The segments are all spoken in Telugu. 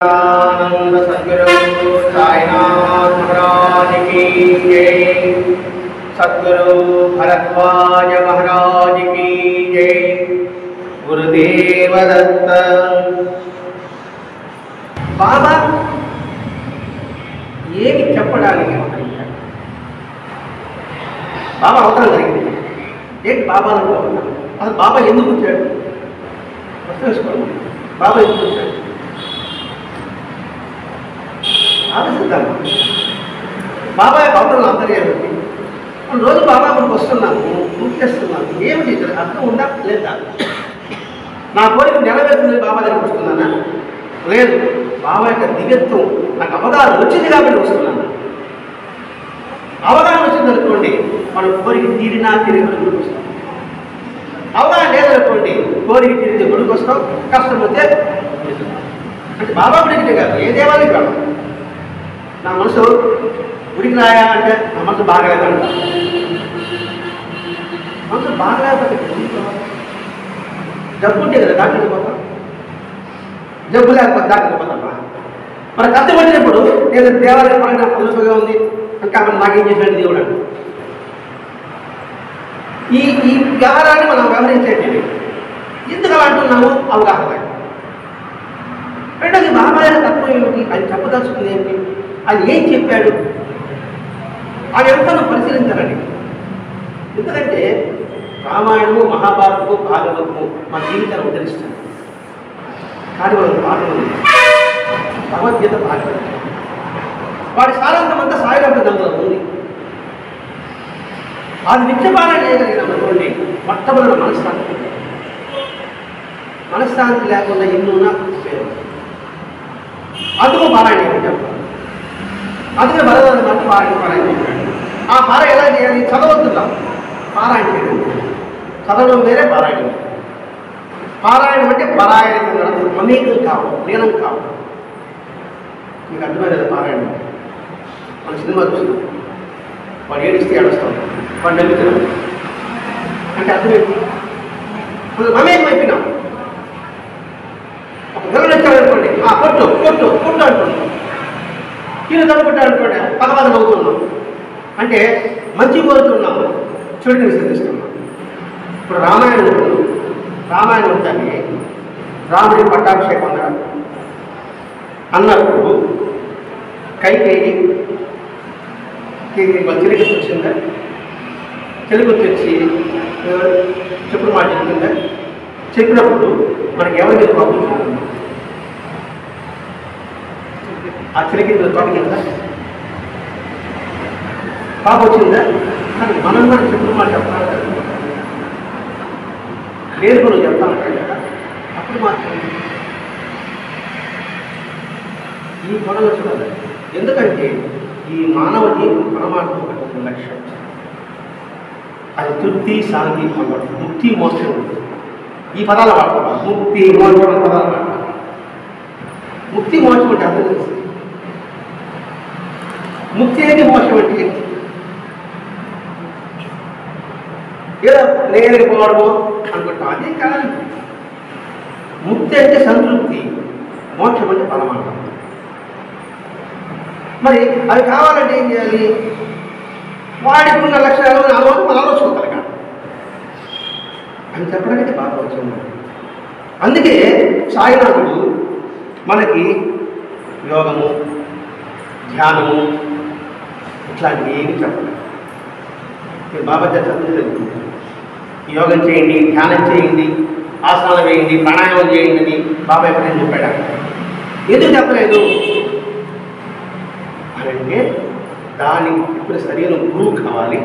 आनंद सद्गुरु साईनाथ महाराज की जय। सद्गुरु भरद्वाज महाराज की जय। गुरुदेव दत्त। बाबा ఏమి చెప్పడానికి బాబా అవతరం జరిగింది ఏంటి బాబా అనుకుంటున్నాను అసలు బాబా ఎందుకు వచ్చాడు తెలుసుకోండి. బాబా ఎందుకు వచ్చాడు ఆలోచిద్దాం. బాబా యొక్క అవతరం అందరూ ఏమిటి రోజు బాబా ఇక్కడికి వస్తున్నాము పూజ చేస్తున్నాము ఏమిటి అర్థం ఉందా లేదా నా కోరిక నెరవేరుతుంది బాబా దగ్గరికి వస్తున్నానా లేదు బాబా యొక్క దివ్యత్వం నాకు అవగాహన వచ్చింది కాబట్టి వస్తున్నాను. అవగాహన వచ్చిందనుకోండి మనం కోరిక తీరినా తిరిగి గుడికి వస్తాం. అవగాహన లేదనుకోండి కోరిక తిరిగి గుడికి వస్తాం కష్టం వస్తే అంటే బాబా గుడికి కాదు ఏ దేవాలయం కాదు. నా మనసు గుడికి రాయా అంటే నా మనసు బాగలేదంట. మనసు బాగలేకపోతే జబ్బు ఉంటే కదా డాక్టర్కి పోతాం. జబ్బు లేకపోతే డాక్టర్కి పోతామా మన కష్టం వచ్చినప్పుడు నేను దేవాలయం పరంగా పులుసుగా ఉంది ఇంకా మనం నాకేం చేసినట్టు దేవుడు ఈ వ్యవహారాన్ని మనం వ్యవహరించేది ఎందుకు అలా అంటున్నాము అవగాహన. రెండోది బాబా తత్వం ఏమిటి అది చెప్పదలుచుకుంది ఏంటి అది ఏం చెప్పాడు అది ఎంత పరిశీలించాలండి. ఎందుకంటే రామాయణము మహాభారతము భాగవతము మన జీవితాన్ని ఉద్ధరిస్తుంది కానీ వాళ్ళ భాగవతం భగవద్గీత భాగవతం వాడి సారాంశం అంతా సాయిరామ గ్రంథంలో ఉంది. అది నిత్యపాలన చేయగలిగినటువంటి మొట్టమొదటి మనశ్శాంతి లేకుండా ఎన్నున్నా అందుకు పారాయణ చెప్పాలి. అందుకే భగవద్గీత మాట పారాయణ చెప్పాడు. ఆ పార ఎలా చేయాలి చదవద్దుగా పారాయణ చేయడం చదవడం వేరే పారాయణం. పారాయణం అంటే పరాయణ మమేకం కావు లీనం కావు. మీకు అర్థమైనది పారాయణం. మన సినిమా చూస్తున్నాం వాడు ఏడిస్తే ఏడుస్తాం వాడు నవ్వుతున్నాం అంటే అర్థమైంది మమేకం అయిపోయినాం. ఒక వివరణ ఇచ్చాడనుకోండి కొట్టు కొట్టు కొట్టు అనుకోండి కీలు తగ్గుకుంటా అనుకోండి పగవాద నవ్వుతున్నాం అంటే మంచి కోరుతున్నాము చెడుని విసర్జిస్తున్నాం. ఇప్పుడు రామాయణం ఉంటుంది రాముడి పట్టాభిషేకం అన్నప్పుడు కైకేయి చిలికి వచ్చిందా తెలుగు తెచ్చి చెప్పుడు మాట చెప్పిందా చెప్పినప్పుడు మనకి ఎవరి మీద కోపం ఆ చిలికి తోట కింద పాపం వచ్చిందా కానీ మనం కూడా చెప్పుడు మాట చెప్పాలి లేదు నువ్వు చెప్తానంటాడు కదా అప్పుడు మాత్రం ఈ గొడవ చూడాలి. ఎందుకంటే ఈ మానవ జీవితం పరమాత్మ ఒక లక్ష్యం అది తృప్తి శాంతి పొందడం ముక్తి మోక్షం ఉంటుంది. ఈ పదాలు వాడతాం ముక్తి మోక్షం పదాలు వాడతాం. ముక్తి మోక్షం అంటే అర్థం తెలుసు. ముక్తి అనేది మోక్షం అంటే ఏదో నేనే పోవడము అనుకుంటాం అదే కాదు. ముక్తి అంటే సంతృప్తి మోక్షం అంటే పరమాత్మ. మరి అవి కావాలంటే ఏం చేయాలి వాడికి ఉన్న లక్షణాలు మనం ఆలోచించగలగా అని చెప్పడానికి బాగా వచ్చింది. అందుకే సాయినాథుడు మనకి యోగము ధ్యానము ఇట్లాంటివి ఏమి చెప్పలేదు. మీరు బాబా చదువుతుంది యోగం చేయండి ధ్యానం చేయండి ఆసనాలు వేయండి ప్రాణాయామం చేయండి అని బాబా ఎప్పుడైనా చెప్పాడా? ఎందుకు చెప్పలేదు అంటే దానికి ఇప్పుడు సరైన గురువు కావాలి.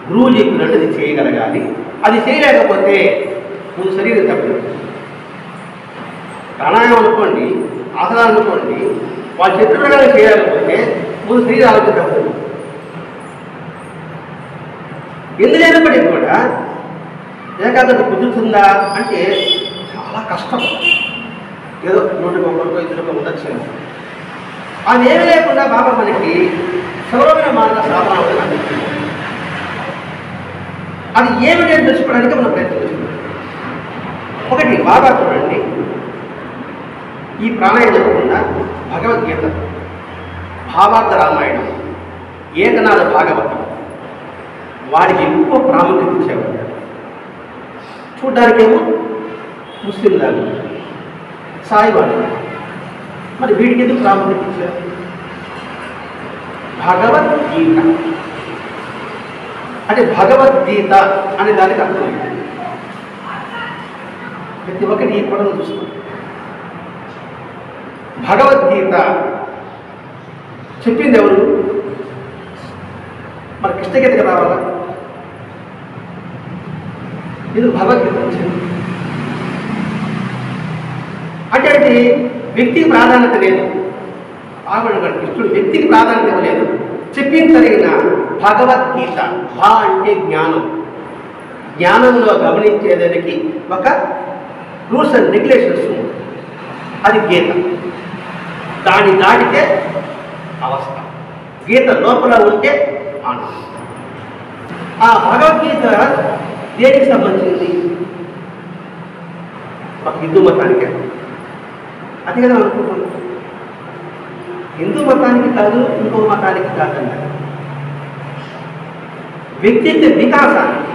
గురువు చెప్పినట్టు అది చేయగలగాలి. అది చేయలేకపోతే ముందు శరీరం తప్పదు. ప్రాణాయామం అనుకోండి ఆసనాలు అనుకోండి వాళ్ళు చెప్పిన ప్రకారం చేయలేకపోతే ముందు శరీరం ఆలోచన తప్పదు. ఎందుకైనప్పటికీ కూడా ఏకాగ్రత కుదురుతుందా అంటే చాలా కష్టం. ఏదో 100 ఉండొచ్చు. అది ఏమి లేకుండా బాబా మనకి సౌరమైన మార్గ సాధన అందిస్తుంది. అది ఏమిటి అని తెలుసుకోవడానికి మనం ప్రయత్నం చేస్తున్నాం. ఒకటి బాబా చూడండి ఈ ప్రాణాయం చెప్పకుండా భగవద్గీత, భావార్థ రామాయణం, ఏకనాథ భాగవతం వాడికి ఎక్కువ ప్రాముఖ్యత ఇచ్చేవాడు. చూడ్డానికేమో ముస్లిం లాగా సాయివాడు, మరి వీడికి ఎందుకు ప్రాముఖ్యత ఇచ్చారు? భగవద్గీత అంటే భగవద్గీత అనే దానికి అర్థం ప్రతి ఒక్కటి ఈ పడవ చూస్తాం. భగవద్గీత చెప్పింది ఎవరు? మరి కృష్ణగీతకి రావాలా? ఇది భగవద్గీత వచ్చింది అంటే వ్యక్తికి ప్రాధాన్యత లేదు. కృష్ణుడు వ్యక్తికి ప్రాధాన్యత ఇవ్వలేదు. చెప్పిన తగిన భగవద్గీత, భా అంటే జ్ఞానం, జ్ఞానంలో గమనించేదానికి ఒక రూల్స్ అండ్ రెగ్యులేషన్స్, అది గీత. దాన్ని దాటితే అవస్థ, గీత లోపల ఉంటే ఆనందం. ఆ భగవద్గీత దేనికి సంబంధించింది? ఒక హిందూ మతానికే. అది కదా అనుకుంటున్నాం. హిందూ మతానికి కాదు, ఇంకో మతానికి కాదంట. వ్యక్తిత్వ వికాసానికి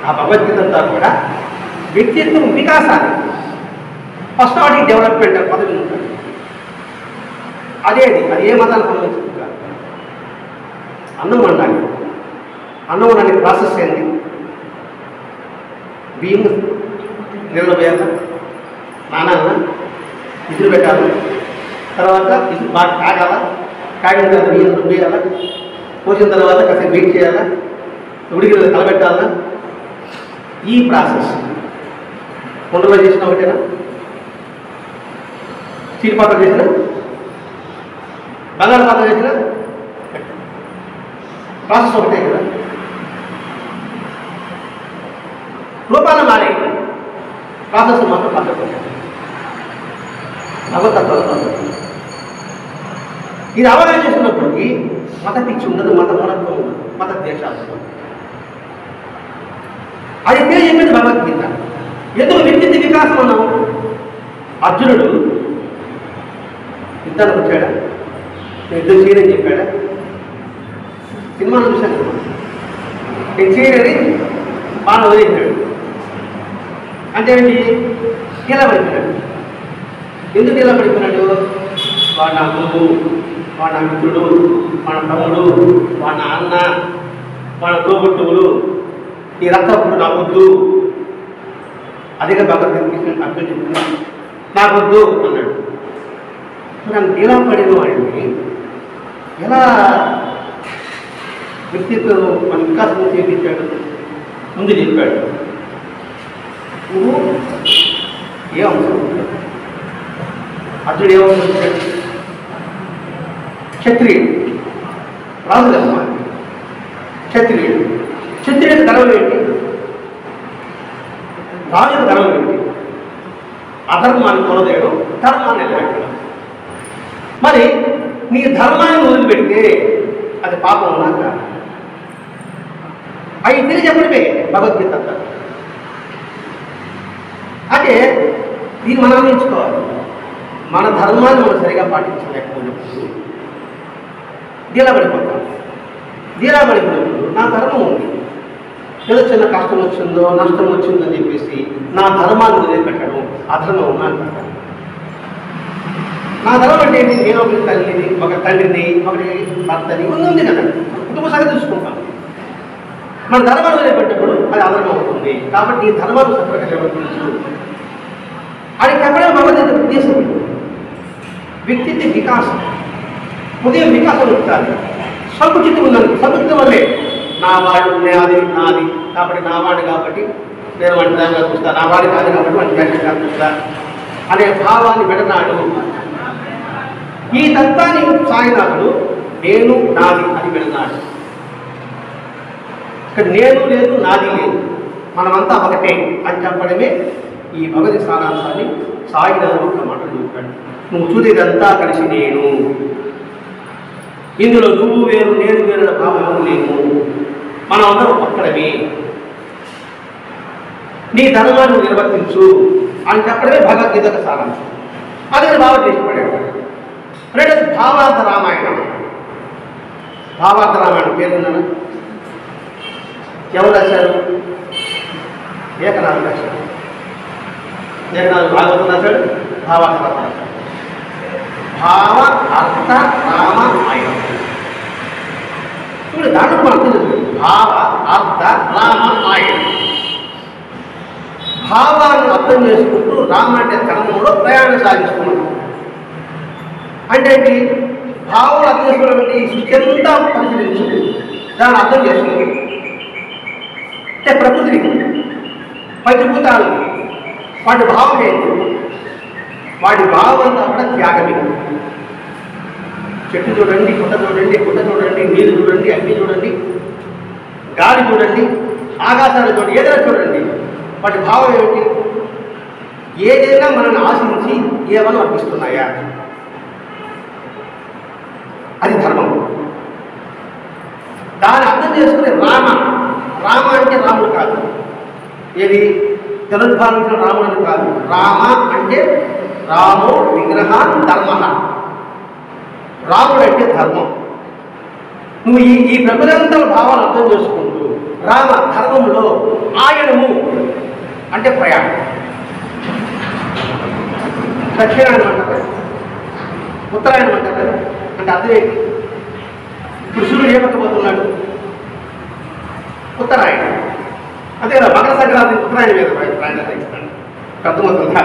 ఆ భగవద్గీత అంతా కూడా వ్యక్తిత్వం వికాసానికి, పర్సనాలిటీ డెవలప్మెంట్ అని పదవి ఉంటుంది. అది ఏ మతానికి సంబంధించింది కాదు. అన్నం వండాలి, అన్నం వండడానికి ప్రాసెస్ ఏంటి? బియ్యం నీళ్ళలో వేయాలా, నానాల ఇసురు పెట్టాలి, తర్వాత ఇసురు బాగా కాగాల, కాగిన తర్వాత బియ్యం వేయాలా, పోసిన తర్వాత కాసేపు వెయిట్ చేయాలా, ఉడికి కలబెట్టాలా. ఈ ప్రాసెస్ కొండలో చేసిన ఒకటేనా? చీరిపాత్ర చేసిన, బంగాళపాత్ర చేసిన ప్రాసెస్ ఒకటే కదా. రూపాన మారే ప్రాసెస్ మాత్రం పద్ధతి నవతత్వం. ఇది అవగాహన చేసుకున్నప్పటికీ మత పిచ్చి ఉండదు, మత మూలత్వం ఉండదు, మత ద్వేషాలు ఉండదు. అది తెలియజెప్పింది భగవద్గీత. ఎందుకు వ్యక్తిత్వ వికాసం అన్నాము? అర్జునుడు యుద్ధానికి వచ్చాడా? యుద్ధం చేయని చెప్పాడా? సినిమాను చూశాను. నేను చేయని బాగా వదిలేశాడు. అంటే ఏంటి? నిలబడిపోయాడు. ఎందుకు నిలబడిపోయినాడు? వాడు నా గురువు, వాడు నా మిత్రుడు, మన తమ్ముడు, వాడు నా అన్న, మన తోబుట్టువులు, ఈ రక్తపుడు నాకొద్దు. అదిగా భగవద్గీత అర్థం చెప్తున్నా, నాకొద్దు అన్నాడు. నన్ను ఎలా పడిన వాడిని ఎలా వ్యక్తిత్వం మన వికాసం చేయించాడు? ముందు చెప్పాడు, నువ్వు ఏ అంశం అర్జునుడు ఏమవుతాడు? క్షత్రియుడు, రాజు కదా క్షత్రియుడు. క్షత్రియుడికి ధర్మం ఏంటి? రాజుకు ధర్మం ఏంటి? అధర్మాన్ని కొనదేయడం, ధర్మాన్ని నిలబెట్టడం. మరి నీ ధర్మాన్ని వదిలిపెడితే అది పాపం ఉన్నాక అవి తిరిగి చెప్పడమే భగవద్గీత అంతా. అంటే దీన్ని మనం గమనించుకోవాలి. మన ధర్మాన్ని మనం సరిగా పాటించలేకపోయినప్పుడు దీలా పడిపోతాం. దీలా పడిపోయినప్పుడు నా ధర్మం ఉంది, ఏదో చిన్న కష్టం వచ్చిందో నష్టం వచ్చిందో అని చెప్పేసి నా ధర్మాన్ని వదిలిపెట్టడం అధర్మం ఉన్నాను. నా ధర్మం అంటే నేను ఒక తల్లిని, ఒక తండ్రిని, ఒకటి భర్తని ఉంది కదా, కుటుంబ సంగతి చూసుకుంటాను. మన ధర్మాన్ని వదిలిపెట్టినప్పుడు అది అధర్మం అవుతుంది. కాబట్టి ఈ ధర్మాన్ని సత్వరంగా నిర్వర్తించు అని చెప్పడం భగవద్గీత ఉద్దేశం. వ్యక్తిత్వ వికాసం, ఉదయం వికాసం ఉండాలి. సంకుచితం ఉండాలి. సంకుచితం వల్లే నా వాడు నాది నాది కాబట్టి నా వాడు కాబట్టి నేను వంటగా చూస్తా, నా వాడి కాదు కాబట్టి వంటగా చూస్తా అనే భావాన్ని పెడతాడు. ఈ తత్వాన్ని సాగినాడు నేను నాది అని పెడతాడు. ఇక్కడ నేను లేదు, నాది లేదు, మనమంతా ఒకటే అని చెప్పడమే ఈ భగవతి సారాంశాన్ని సాగిన ఒక మాటలు చెప్పాడు. నువ్వు చూసేదంతా కలిసి నేను, ఇందులో నువ్వు వేరు నేను వేరు భావం లేవు, మనం అందరం ఒక్కడమే. నీ ధర్మాన్ని నిర్వర్తించు, అని చెప్పడమే భగవద్గీతకు సారాంశం. అది బాగా ఇష్టపడేవాడు. రెండోది భావార్థ రామాయణం. భావార్థ రామాయణం పేరుందన ఎవరు రాశారు? ఏకనాథుడు రాశారు. ఏకనాథుడు భాగవతం రాశాడు, భావార్థ రామాయణం. భావ అర్థ రామాయణం. ఇప్పుడు దాంట్లో మనం అర్థం చేస్తుంది. భావ అర్థ రామాయణం. భావాన్ని అర్థం చేసుకుంటూ రామ అంటే ధర్మంలో ప్రయాణం సాగిస్తున్నాం. అంటే భావం అర్థం చేసుకోవడం అంటే ఈ సృష్టి అంతా పరిశీలించింది, దాన్ని అర్థం చేసుకుంది. అంటే ప్రకృతిని, పంచభూతాలను, వాటి భావం ఏంటి? వాటి భావం అంతా కూడా త్యాగమే. చెట్టు చూడండి, గుట్ట చూడండి, గుట్ట చూడండి, నీరు చూడండి, అగ్ని చూడండి, గాలి చూడండి, ఆకాశాలు చూడండి, ఏదైనా చూడండి, వాటి భావం ఏమిటి? ఏదైనా మనల్ని ఆశించి ఏమైనా అర్పిస్తున్నాయా? అది ధర్మం. దాన్ని అర్థం చేసుకునే రామ. రామ అంటే రాముడు కాదు, ఏది తెలుద్భావించిన రాముడు అని కాదు. రామ అంటే రామో విగ్రహ ధర్మ. రాముడు అంటే ధర్మం. నువ్వు ఈ ప్రపంచంలో భావాలు అర్థం చేసుకుంటూ రామ ధర్మంలో ఆయనము అంటే ప్రయాణం. దక్షిణాయనం అంటారు, ఉత్తరాయణం అంటారు. అంటే అర్థం ఏంటి? ఇప్పుడు సూర్యుడు ఏ పక్క పోతున్నాడు? ఉత్తరాయణం. అదే కదా మకర సంక్రాంతి ఉత్తరాయణం మీద ప్రయాణం సాగిస్తాడు. అర్థమవుతుందా?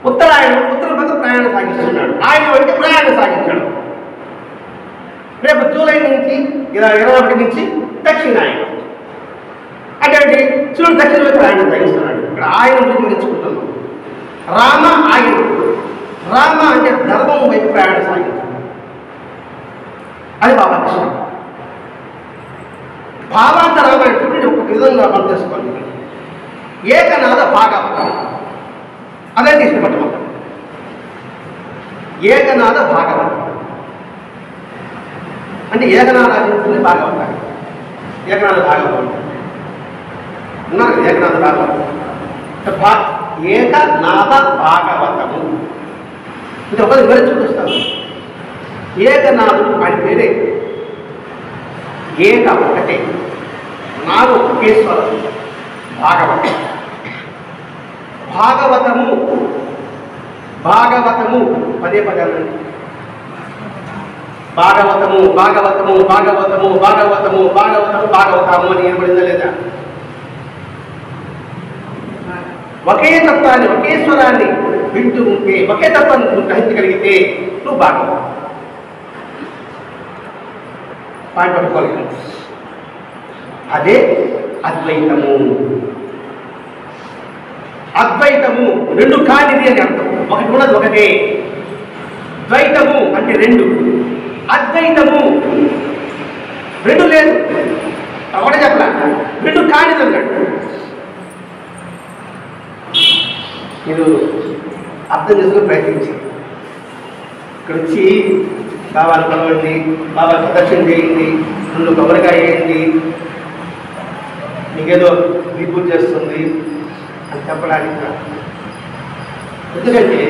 ఉత్తరాయణం ఉత్తర పక్క ప్రయాణం సాగిస్తున్నాడు. ఆయన అంటే ప్రయాణం సాగించాడు. రేపు జూలై నుంచి 21 నుంచి దక్షిణాయనం. అంటే సూర్యుడు దక్షిణ వైపు ప్రయాణం సాగిస్తున్నాడు. ఇక్కడ ఆయన గురించి తెచ్చుకుంటున్నాం. రామ ఆయన. రామ అంటే ధర్మం వైపు ప్రయాణం సాగించాడు. అది బాబా కృష్ణ. భావార్థ రామాయణ ఒక విధంగా అర్థం చేసుకోండి. ఏకనాథ భాగవతం అదంటే ఇష్టపడటం. ఏకనాథ భాగవతం అంటే ఏకనాథాన్ని భాగవతం. ఏకనాథ భాగవతం ఉన్నారు. ఏకనాథ భాగవతం, ఏకనాథ భాగవతము అంటే ఒకరు వివరించి చూపిస్తాను. ఏకనాథుడు ఆయన పేరే. ఏక ఒకటే, నాడు ఒకేశ్వరం. భాగవతం. భాగవతము భాగవతము పదే పదాలు. భాగవతము భాగవతము భాగవతము భాగవతము భాగవతము భాగవతము అని ఏర్పడిందా లేదా? ఒకే తత్వాన్ని, ఒకే స్వరాన్ని వింటూ ఉంటే, ఒకే తత్వాన్ని నువ్వు గ్రహించగలిగితే నువ్వు భాగవతం. పాయింట్ పట్టుకోవాలి. అదే అద్వైతము. అద్వైతము రెండు కానిది అని అర్థం. ఒకటి ఉన్నది ఒకటే. ద్వైతము అంటే రెండు. అద్వైతము రెండు లేదు. ఒకటే చెప్పలా, రెండు కానిది అన్నాడు. మీరు అర్థం చేసుకుని ప్రయత్నించారు. ఇక్కడ వచ్చి బాబాను కలవండి, బాబా ప్రదర్శన చేయండి, 2 కొబ్బరికాయ వేయండి, మీకేదో విభూతి చేస్తుంది అని చెప్పడానికి. ఎందుకంటే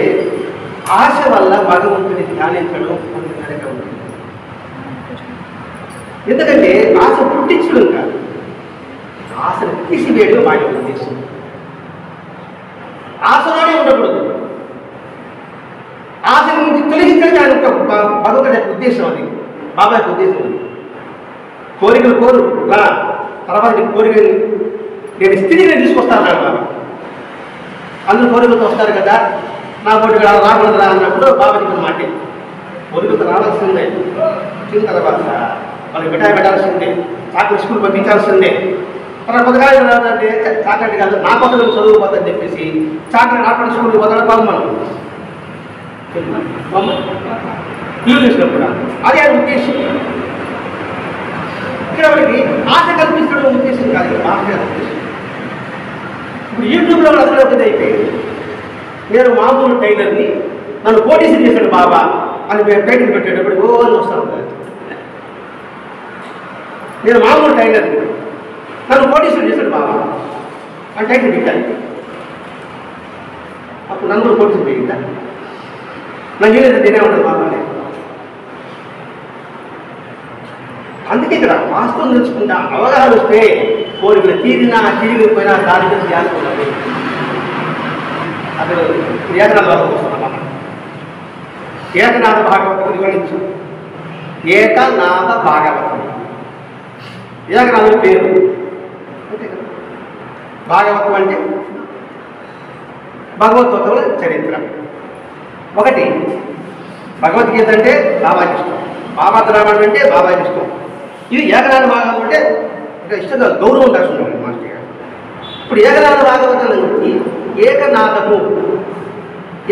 ఆశ వల్ల భగవంతుని ధ్యానించడం మనకి నడక ఉంటుంది. ఎందుకంటే ఆశ పుట్టించడం కాదు, ఆశను తీసివేయడం వాటి ఉద్దేశం. ఆశలోనే ఉండకూడదు. ఆశ నుంచి తొలగించడం ఆయన ఒక భగవంతుడి యొక్క ఉద్దేశం. అది బాబా యొక్క ఉద్దేశం. అది కోరికలు కోరు రా, తర్వాత కోరికలు నేను స్థితిని తీసుకొస్తాను బాబా. అందరూ కోరికలతో వస్తారు కదా, నా కోరిక రాకూడదురా అన్నప్పుడు బాబా చెప్పిన మాట, కోరికలతో రావాల్సిందే. వచ్చిన తర్వాత వాళ్ళకి మిఠాయి పెట్టాల్సిందే, చాక్లెట్ స్కూల్ పంపించాల్సిందే. తర్వాత కొత్తగా అంటే చాక్లెట్ కాదు, నా కోసం చదువుకోవద్దని చెప్పేసి చాక్లెట్ ఆటల స్కూల్కి వదలడం బాబు మనం క్యూ చేసినప్పుడు అది ఆయన ఉద్దేశం. ఇక్కడ మనకి ఆశ కల్పించడం ఉద్దేశం కాదు, ఆశ ఉద్దేశం. ఇప్పుడు యూట్యూబ్లో అసలు ఒకటి అయిపోయింది. నేను మామూలు టైలర్ని, నన్ను కోటీసులు చేశాడు బాబా అని టైటిల్ పెట్టేటప్పుడు ఓ అని వస్తూ ఉంటారు. నేను మామూలు టైలర్ని, నన్ను కోటీసులు చేశాడు బాబా అని టైటిల్ పెట్టాను. నన్ను కొడుతుంది పోయిందా నాకు ఏదైతే తినే ఉంటుంది బాబానే. అందుకే ఇక్కడ వాస్తవం తెలుసుకుంటా అవగాహన వస్తే కోరికలు తీరినా తిరిగిపోయినా దాని గురించి ధ్యానం అసలు ఏకనాథ భాగవతం వస్తున్నాం. ఏకనాథ భాగవతం వివరించు. ఏకనాథ భాగవతం ఏకనాథుడి పేరు అంతే కదా. భాగవతం అంటే భగవద్గీతల చరిత్ర. ఒకటి భగవద్గీత అంటే బాబాకి ఇష్టం, బాబాద్రామణం అంటే బాబాకి ఇష్టం. ఇది ఏకనాథ భాగవతం అంటే ఇష్టంగా గౌరవం దర్శనం మాస్టర్ గారు. ఇప్పుడు ఏకనాథ భాగవతం నుంచి ఏకనాథము,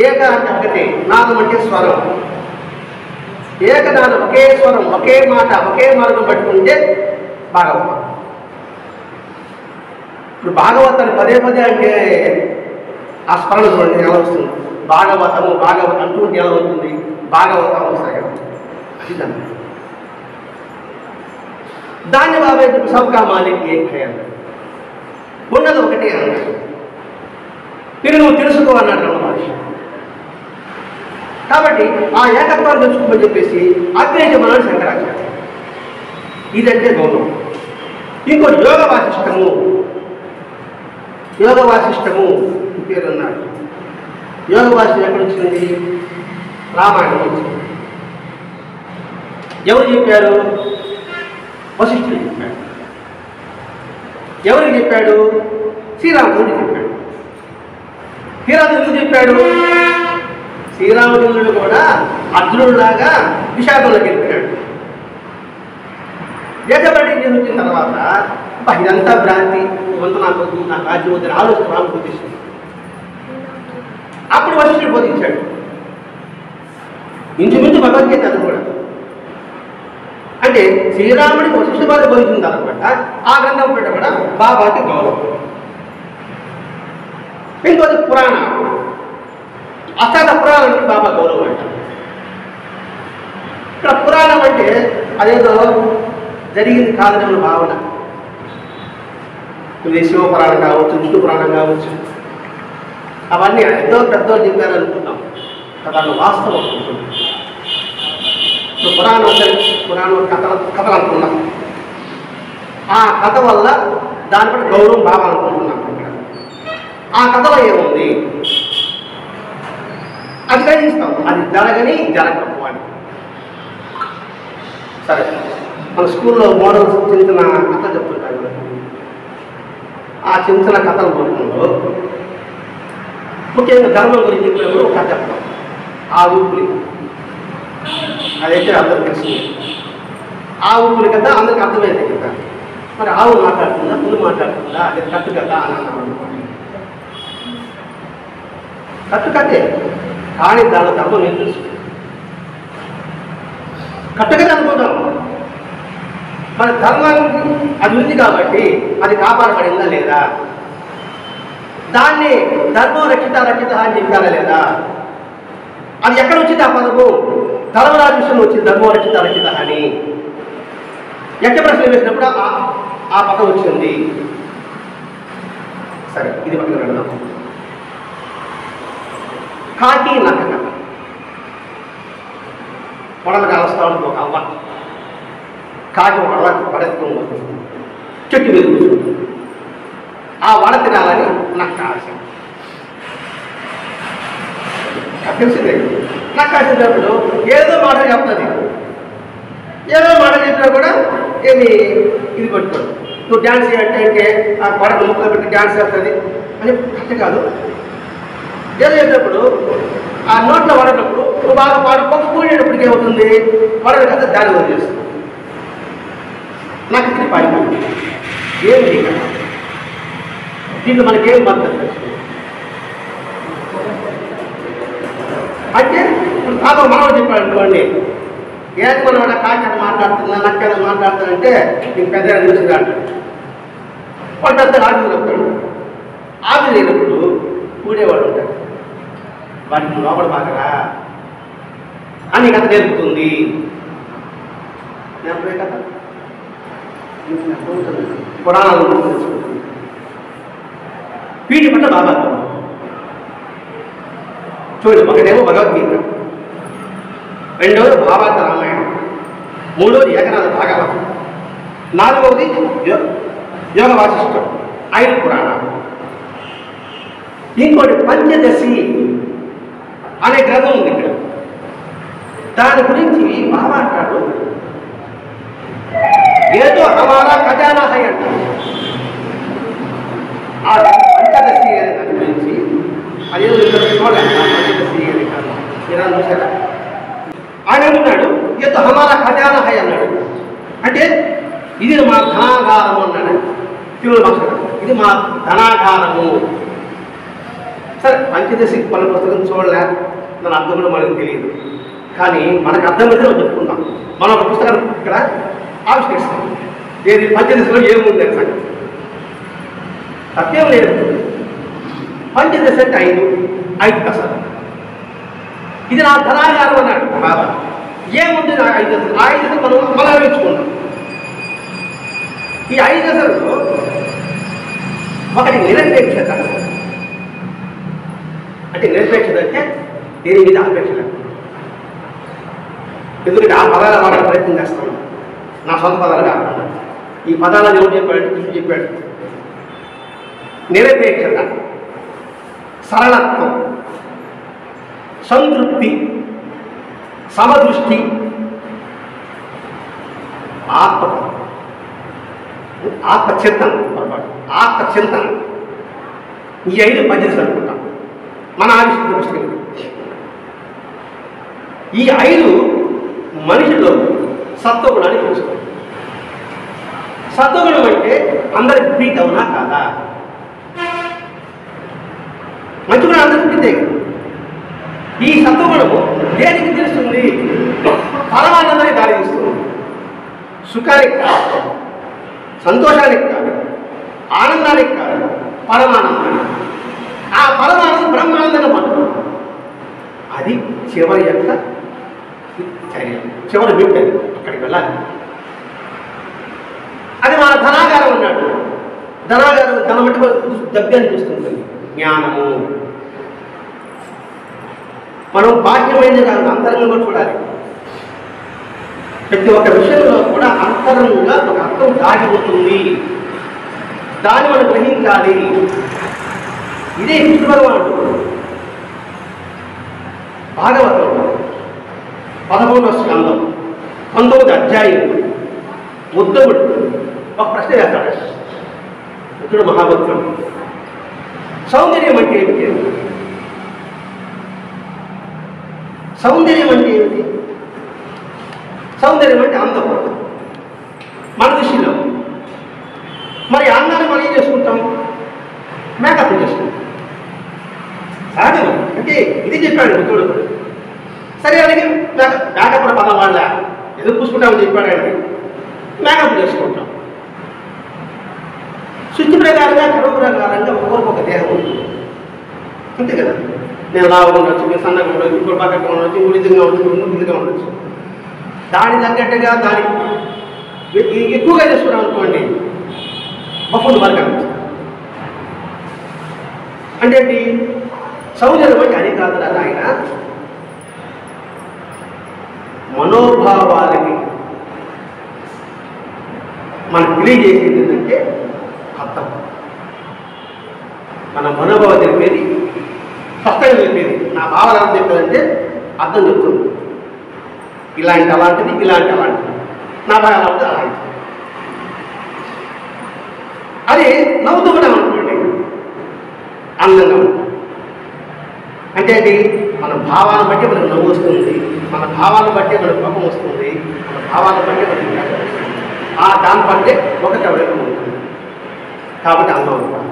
ఏక అంటే ఒకటే, నాదం అంటే స్వరం. ఏకనాథం ఒకే స్వరం, ఒకే మాట, ఒకే మార్గం పట్టుకుంటే భాగవతం. ఇప్పుడు భాగవతాన్ని పదే పదే అంటే ఆ స్మరణ చూడండి ఎలా వస్తుంది. భాగవతము భాగవతం అంటుంటే ఎలా అవుతుంది, భాగవతం వస్తాయి కదా. అది దాన్ని బాబాయ్ సబ్కా మాలిక్ ఏక్ హై అన్నాడు. ఉన్నది ఒకటి అన్నాడు. మీరు నువ్వు తెలుసుకో అన్నాడు రమణ మహర్షి. కాబట్టి ఆ ఏకత్వాన్ని తెలుసుకోమని చెప్పేసి అద్వైతమన్నాడు శంకరాచార్య. ఇదంటే గౌరవం. ఇంకో యోగ వాసిష్టము, యోగ వాసిష్టము పేరు అన్నాడు. యోగ వాసిష్టం ఎక్కడ వచ్చింది? రామాయణం వచ్చింది. ఎవరు చెప్పారు? వశిష్ఠుడు చెప్పాడు. ఎవరికి చెప్పాడు? శ్రీరాముడికి చెప్పాడు. శ్రీరాముడు ఎందుకు చెప్పాడు? శ్రీరాముడు కూడా అర్జునుడిలాగా విషాదంలోకి వెళ్ళిపోయాడు. దేశపడి వచ్చిన తర్వాత ఇదంతా భ్రాంతి, ఇవంతా నాకు రాజ్యం వద్దని ఆలోచన రాముడు బోధిస్తుంది. అప్పుడు వశిష్ఠుడు బోధించాడు. ఇంచుమించు భగవద్గీత అది కూడా అంటే శ్రీరాముడికి వశిష్ఠుడి వారు బోధించిన తర్వాత ఆ గ్రంథం పెట్ట కూడా బాబాకి గౌరవం. ఇంకోటి పురాణం, అష్టాదశ పురాణానికి బాబా గౌరవం అంటారు. ఇక్కడ పురాణం అంటే అదేదో జరిగింది కాదనే భావన. ఇది శివపురాణం కావచ్చు, విష్ణు పురాణం కావచ్చు, అవన్నీ ఎంతో పెద్దోళ్ళు చెప్పారనుకుంటాం. దాంట్లో వాస్తవం అనుకుంటున్నాం. ఇప్పుడు పురాణం కథలు అనుకున్నాం. ఆ కథ వల్ల దాని బట్టి గౌరవం బాగా అనుకుంటున్నాం. ఆ కథలో ఏముంది అది గ్రహిస్తాం. అది జరగని జరగకపోవాలి. సరే, మన స్కూల్లో మోడల్స్ చిన్న చిన్న కథలు చెప్తుంటారు. ఆ చిన్న చిన్న కథల రూపంలో ముఖ్యంగా ధర్మం గురించి చెప్పినప్పుడు ఒక కథ చెప్తాం. ఆ ఊపిరి అదైతే అందరికి తెలిసింది. ఆ ఊపిరి కదా అందరికి అర్థమైంది కదా. మరి ఆవు మాట్లాడుతుందా, ముందు మాట్లాడుతుందా, అది కట్టు కదా అని అన్నాను. కట్టు కట్టే, కానీ దాని ధర్మం ఏం తెలుసు? కట్టుకనే అనుకుంటాం. మన ధర్మానికి అది ఉంది కాబట్టి అది కాపాడబడిందా లేదా? దాన్ని ధర్మం రక్షిత అని చెప్పారా లేదా? అది ఎక్కడ వచ్చింది ఆ పదము? ధర్మరాజు విషయంలో వచ్చింది ధర్మం రక్షిత అని. యజ్ఞ ప్రశ్న వేసినప్పుడు ఆ పదం వచ్చింది. సరే, ఇది పక్కన పెడదాం. కాకి నక్క వడలు కాలుస్తా ఉంటుంది ఒక అవ్వ. కాకి వడల పడెత్తుకొని వస్తుంది, చెట్టు మీద కూర్చుంటుంది. ఆ వడ తినాలని నక్క ఆశ. తెలిసిందే. నక్క ఆశించినప్పుడు ఏదో మాట చెప్తుంది. ఏదో మాట చెప్పినా కూడా ఇది పట్టుకోడు. నువ్వు డ్యాన్స్ చేయాలంటే ఆ వడకు ముక్కలు పెట్టి డ్యాన్స్ చేస్తుంది అని కరెక్ట్ కాదు. ఏదో చెప్పినప్పుడు ఆ నోట్లో పడేటప్పుడు నువ్వు బాగా పక్క కూడేటప్పటికి ఏమవుతుంది? పడదు కదా, దాన్ని వదిలేస్తుంది. నాకు ఇది పాడిపోయింది. ఏమి దీంట్లో మనకేం మద్దతు అంటే ఇప్పుడు కాదు మనవాడు చెప్పాడు అనుకోండి. ఏది మనవాడ కాకి మాట్లాడుతున్నా నక్కగా మాట్లాడుతానంటే నీకు పెద్దగా తెలిసింది అంటాడు. వాడు పెద్ద ఆవిరి చెప్తాడు. ఆవిరి లేనప్పుడు కూడేవాడు ఉంటాడు. వాటికి లోపల బాగరా అని కథ నేర్పుతుంది. నేర్పే కథ పురాణాలు తెలుసుకుంటుంది. వీటి పట్ల బాగా చూడండి, ఒకటేమో భగవద్గీత, రెండవది భారత రామాయణం, మూడవది ఏకనాథ భాగవతం, నాలుగవది యోగ వాసిష్టం, 5 పురాణాలు. ఇంకోటి పంచదశి అనే గ్రంథం ఉంది ఇక్కడ. దాని గురించి మాట్లాడు ఏదో హమారా ఖజానా హై అంటారు. ఆ పంచదశి అనే దాని గురించి అదేదో చూడాలి. పంచదశి అనే కాదు, మీరు చూసారా? ఆయన ఏమన్నాడు, ఏదో హమారా ఖజానా హై అన్నాడు. అంటే ఇది మా ధనాగారము అన్నాడు తెలుగు భాషలో. ఇది మా ధనాగారము. సరే, పంచదశి పలు పుస్తకం చూడలే, దాని అర్థం కూడా మనకు తెలియదు. కానీ మనకు అర్థమైతే మనం చెప్పుకుందాం. మనం ఒక పుస్తకం ఇక్కడ ఆవిష్కరిస్తాం. ఏది పంచదశలో ఏముంది అని సంగతి సత్యం లేదు. పంచదశ అంటే 5 దశలు. ఇది నా ధనాగారం అన్నాడు బాబా. ఏముంది నాకు 5 దశలు? 5 దశలు మనం అమలవించుకుంటాం. ఈ 5 దశల్లో ఒకటి నిరపేక్షత. అంటే నిరపేక్షత అంటే దేని మీద ఆపేక్ష లేదు. ఎందుకంటే ఆ పదాలు వాడే ప్రయత్నం చేస్తాను, నా సొంత పదాలు కాకుండా. ఈ పదాలను ఎవరు చెప్పాడు? కృష్ణుడు చెప్పాడు. నిరపేక్షత, సరళత్వం, సంతృప్తి, సమదృష్టి, ఆత్మచింతన. ఆత్మచింతన. ఈ 5 పంచదశలు అనుకుంటాం మన ఆవిష్కృత పుస్తకం. ఈ 5 మనిషిలో సత్వగుణాన్ని తెలుసుకోవాలి. సత్వగుణం అంటే అందరికి ప్రీతి అవునా కాదా? మంచి గుణం అందరికి ప్రీతే. ఈ సత్వగుణము దేనికి తెలుస్తుంది? పరమానందానికి దారి తీస్తుంది. సుఖానికి కాదు, సంతోషానికి కాదు, ఆనందానికి కాదు, పరమానందానికి. ఆ పరమానందం బ్రహ్మానందంగా పడుతుంది. అది చివరి యొక్క చర్య, చివరి బిడ్డ. అక్కడికి వెళ్ళాలి. అది మన ధనాగారం అన్నాడు. ధనాగారం ధనం అంటే దగ్గర అనిపిస్తుంది. జ్ఞానము మనం బాహ్యమైనది కాదు, అంతరంగంగా చూడాలి. ప్రతి ఒక్క విషయంలో కూడా అంతరంగా ఒక అర్థం దాగిపోతుంది. దాన్ని మనం గ్రహించాలి. ఇదే కృష్ణ భగవానుడు భాగవతం 11వ స్కందం 19వ అధ్యాయం ఉద్ధవుడు ఒక ప్రశ్న వేస్తాడు. ఉద్ధవుడు మహాభక్తుడు. సౌందర్యం అంటే ఏమిటి? సౌందర్యం అంటే ఏమిటి? సౌందర్యం అంటే అందం మన దృష్టిలో. మరి అందాన్ని మనం ఏం చేసుకుంటాం? మేకప్ చేసుకుంటాం. సహజం. అంటే ఇది చెప్పాడు ఉద్ధవుడు. సరే, అలాగే మేకప్ పదం వాళ్ళ ఎందుకు పూసుకుంటామని చెప్పాడు. ఆయన మేకప్ చేసుకుంటాం. శుద్ధి ప్రకారంగా, కర్మ ప్రకారంగా ఒక్కొక్క దేహం ఉంటుంది. అంతే కదా. నేను లావుగా ఉండొచ్చు, నేను సన్నగా ఉండొచ్చు, ఇంకోటి పక్కగా ఉండొచ్చు, విధంగా ఉండొచ్చు, విధంగా ఉండొచ్చు. దాని తగ్గట్టుగా దానికి ఎక్కువగా చేసుకున్నాం అనుకోండి, బఫుల్ వర్క్ అనిపించదు. అంటే ఏంటి? సౌందర్యం అంటే అది కాదు ఆయన మనోభావాలకి మనకు తెలియజేసేది ఏంటంటే అర్థం. మన మనోభావం తెలిపేది, స్పష్టంగా తెలిపేది. నా భావన ఏం చెప్పేదంటే అర్థం చెప్తుంది. ఇలాంటి అలాంటిది, ఇలాంటి అలాంటిది, నా భావన అలాంటిది అలాంటిది. అది నవ్వుతూ కూడా అనుకోండి అందంగా ఉంటుంది. అంటే అది మన భావాన్ని బట్టి మనకు నవ్వు వస్తుంది, మన భావాన్ని బట్టి మనకు కోపం వస్తుంది, మన భావాన్ని బట్టి మనకు ఆ దాన్ని బట్టే ఒక కవలిక ఉంటుంది. కాబట్టి అందం ఉంటుంది.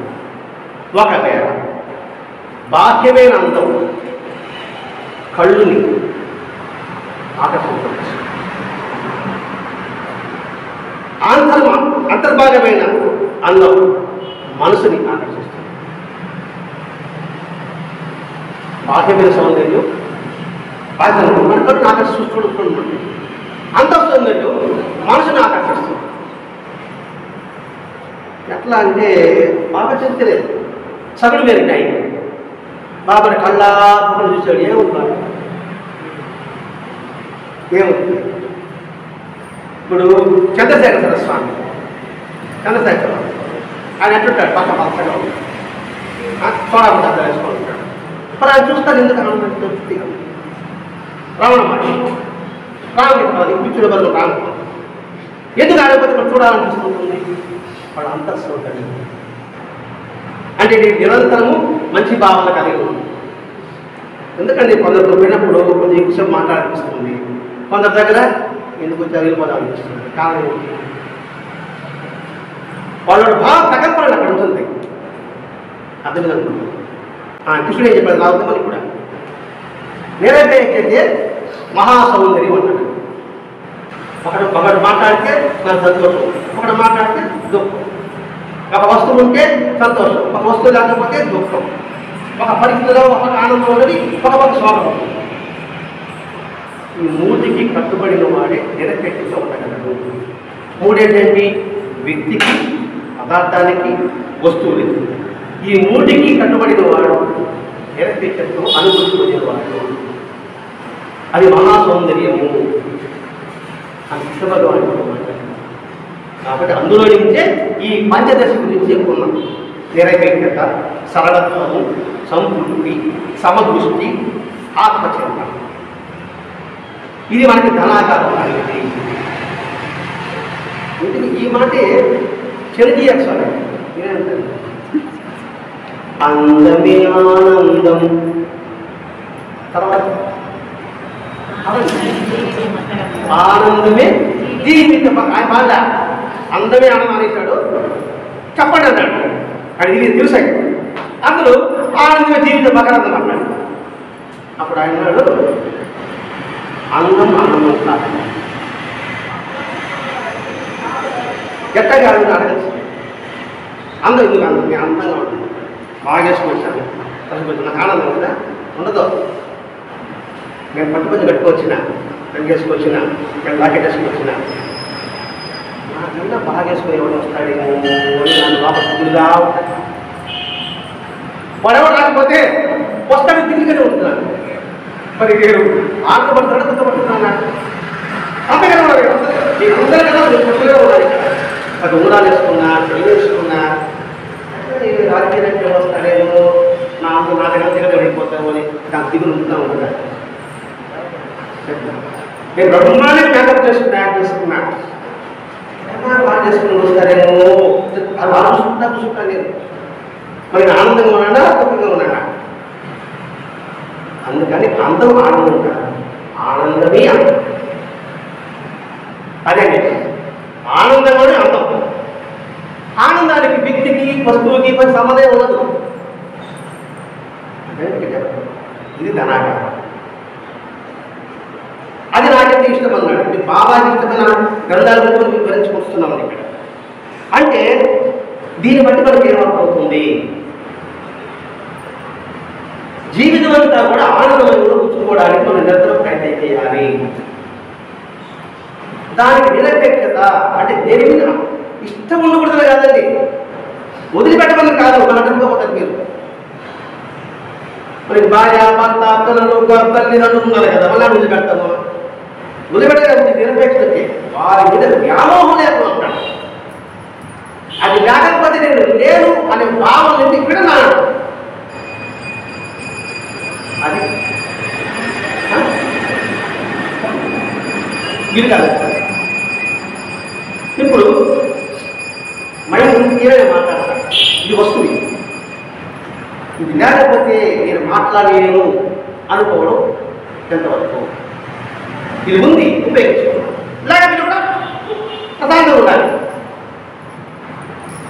ఒకవేళ బాహ్యమైన అందం కళ్ళుని ఆకర్షించవచ్చు, అంతర్భాగమైన అందం మనసుని ఆకర్షిస్తుంది. బాహ్యమైన సౌందర్యం మన కళ్ళుని ఆకర్షిస్తుంది. అంతః సౌందర్యం మనసుని ఆకర్షిస్తుంది. ఎట్లా అంటే బాగా చెప్తలేదు సగడు వేరే టైం బాబాని కళ్ళాపకుండా చూశాడు. ఏమవుతున్నాడు? ఏమవుతుంది? ఇప్పుడు చంద్రశేఖర స్వామి ఆయన ఎట్టుంటాడు? పక్క పక్కగా చూడకుండా అర్థం వేసుకుంటాడు. మరి ఆయన చూస్తాడు. ఎందుకు తృప్తిగా రావణ మహర్షి రాముడి పిచ్చుడు బదులు రాము ఎందుకు ఆడకపోతే మనం చూడాలనిపిస్తుంటుంది? వాడు అంతస్తు ఉంటుంది. అంటే నేను నిరంతరము మంచి భావన కలిగి ఉంది. ఎందుకంటే కొందరు పోయినప్పుడు కొంచెం ఎక్కువ మాట్లాడిపిస్తుంది, కొందరి దగ్గర ఎందుకు వెళ్ళిపోదామనిపిస్తుంది. కారణం ఏంటి? వాళ్ళ బాగా తగల్పడాలి అక్కడ ఉంటుంది. అర్థమైందనుకుంటుంది. కృష్ణుడు ఏం చెప్పాడు? నాలుగు కూడా నేనైతే ఎక్కడితే మహాసౌందర్యం అన్నాడు. ఒకడు మాట్లాడితే నాకు సంతోషం, ఒకడు మాట్లాడితే దుఃఖం. ఒక వస్తువు ఉంటే సంతోషం, ఒక వస్తువు లేకపోతే దుఃఖం. ఒక పరిస్థితిలో ఒక ఆనందం ఉన్నది, ఒక శోకం. ఈ మూడికి కట్టుబడిన వాడే నిరపేక్షగా ఉండగలడు. మూడేంటండి? వ్యక్తికి, పదార్థానికి, వస్తువులకి. ఈ మూడికి కట్టుబడిన వాడు నిరపేక్షతో అనుభూతి పొందేవాడు. అది మహాసౌందర్యము అని కృష్ణభగవానుడు మాట్లాడారు. కాబట్టి అందులో నుంచే ఈ పంచదశ గురించి చెప్పుకున్నాం. నిరపేక్షత, సరళత్వము, సంతృప్తి, సమదృష్టి, ఆత్మచింతన. ఇది మనకి ధనాకారం అనేది. ఈ మాటే చరితీ అక్షరం నేనంటాను. అందమే ఆనందం. తర్వాత ఆనందమే జీవితం. ఆయన బాగా అందమే ఆనందం అనేసాడు. చెప్పండి అన్నాడు. అది ఇది తెలుసాయి. అందులో ఆనందమే జీవితం మకరందం అన్నాడు. అప్పుడు ఆయన అన్నాడు, అందం ఆనందం కాదు. ఎట్టగా అడగచ్చు. అందం ఎందుకు అందం? నేను అందంగా ఉంటుంది, బాగా చేసుకొచ్చాను, నాకు ఆనందం కదా ఉండదు. నేను పట్టుకొని కట్టుకొచ్చిన, నేను చేసుకొచ్చిన, నేను లాకెట్ వేసుకొచ్చిన, నాకన్నా బాగా వేసుకుని ఎవరు వస్తాడేమో నన్ను లోపల తిరుగుగా ఉంటాను. వాడెవరు రాకపోతే వస్తాడు, తిరిగినే ఉంటున్నాను. మరి నేను ఆటపడుతున్నాడు, దుఃఖపడుతున్నాను. అంతగా ఉన్నారు నేను అందరూ కదా, నేను ఉన్నారు. అది ఉంగరాలు వేసుకున్నా, చెల్లి వేసుకున్నా, రాజకీయ వస్తాడేమో, నా దగ్గర తిరగబడిపోతామో అని నాకు దిగులు ఉంటున్నాను కదా. నేను బ్రహ్మాండంగా మేకప్ చేసుకున్నా బాగా చేసుకుని వస్తారేమో, అది ఆలోచిస్తున్నా నేను. మరి నేను ఆనందంగా ఉన్నాడా, దుఃఖంగా ఉన్నాడా? అందుకని అందం ఆనందం కాదు, ఆనందమే అందం. అదే ఆనందంలోనే అందం. ఆనందానికి వ్యక్తికి, వస్తువుకి పని సంబంధం ఉండదు. ఇది ధనాకారం. అది నాకైతే ఇష్టం అన్నాడు. ఇది బాబాకి ఇష్టమైన గ్రంథాలను వివరించుకొస్తున్నాం ఇక్కడ. అంటే దీన్ని బట్టి మనకి ఏమర్థమవుతుంది? జీవితం అంతా కూడా ఆనందంలో కూర్చుకోవడానికి మనం నిరంతరం ప్రయత్నం చేయాలి. దానికి నిరపేక్షత అంటే దేని మీద ఇష్టం ఉండకూడదు కాదండి, వదిలిపెట్టమని కాదు. మనకపోతారు మీరు. మరి భార్య, భర్త, పిల్లలు, తల్లిదండ్రులు ఉన్నారు కదా, మళ్ళీ వదిలిపెడతాము. వదిలిపెట్టకపోతే నిరపేక్షతకి వారి మీద వ్యామోహం లేకుండా ఉంటాడు. అది లేకపోతే నేను లేను అనే భావం నుండి ఇక్కడ నాడు. అది ఇది కాదు. ఇప్పుడు మైండ్ మీరే మాట్లాడతాను. ఇది వస్తువు, ఇది లేకపోతే నేను మాట్లాడలేను అనుకోవడం ఎంతవరకు? ఇది ఉంది, ఉపయోగించుకోవడం. లేకపోతే కూడా ప్రశాంతంగా ఉండాలి.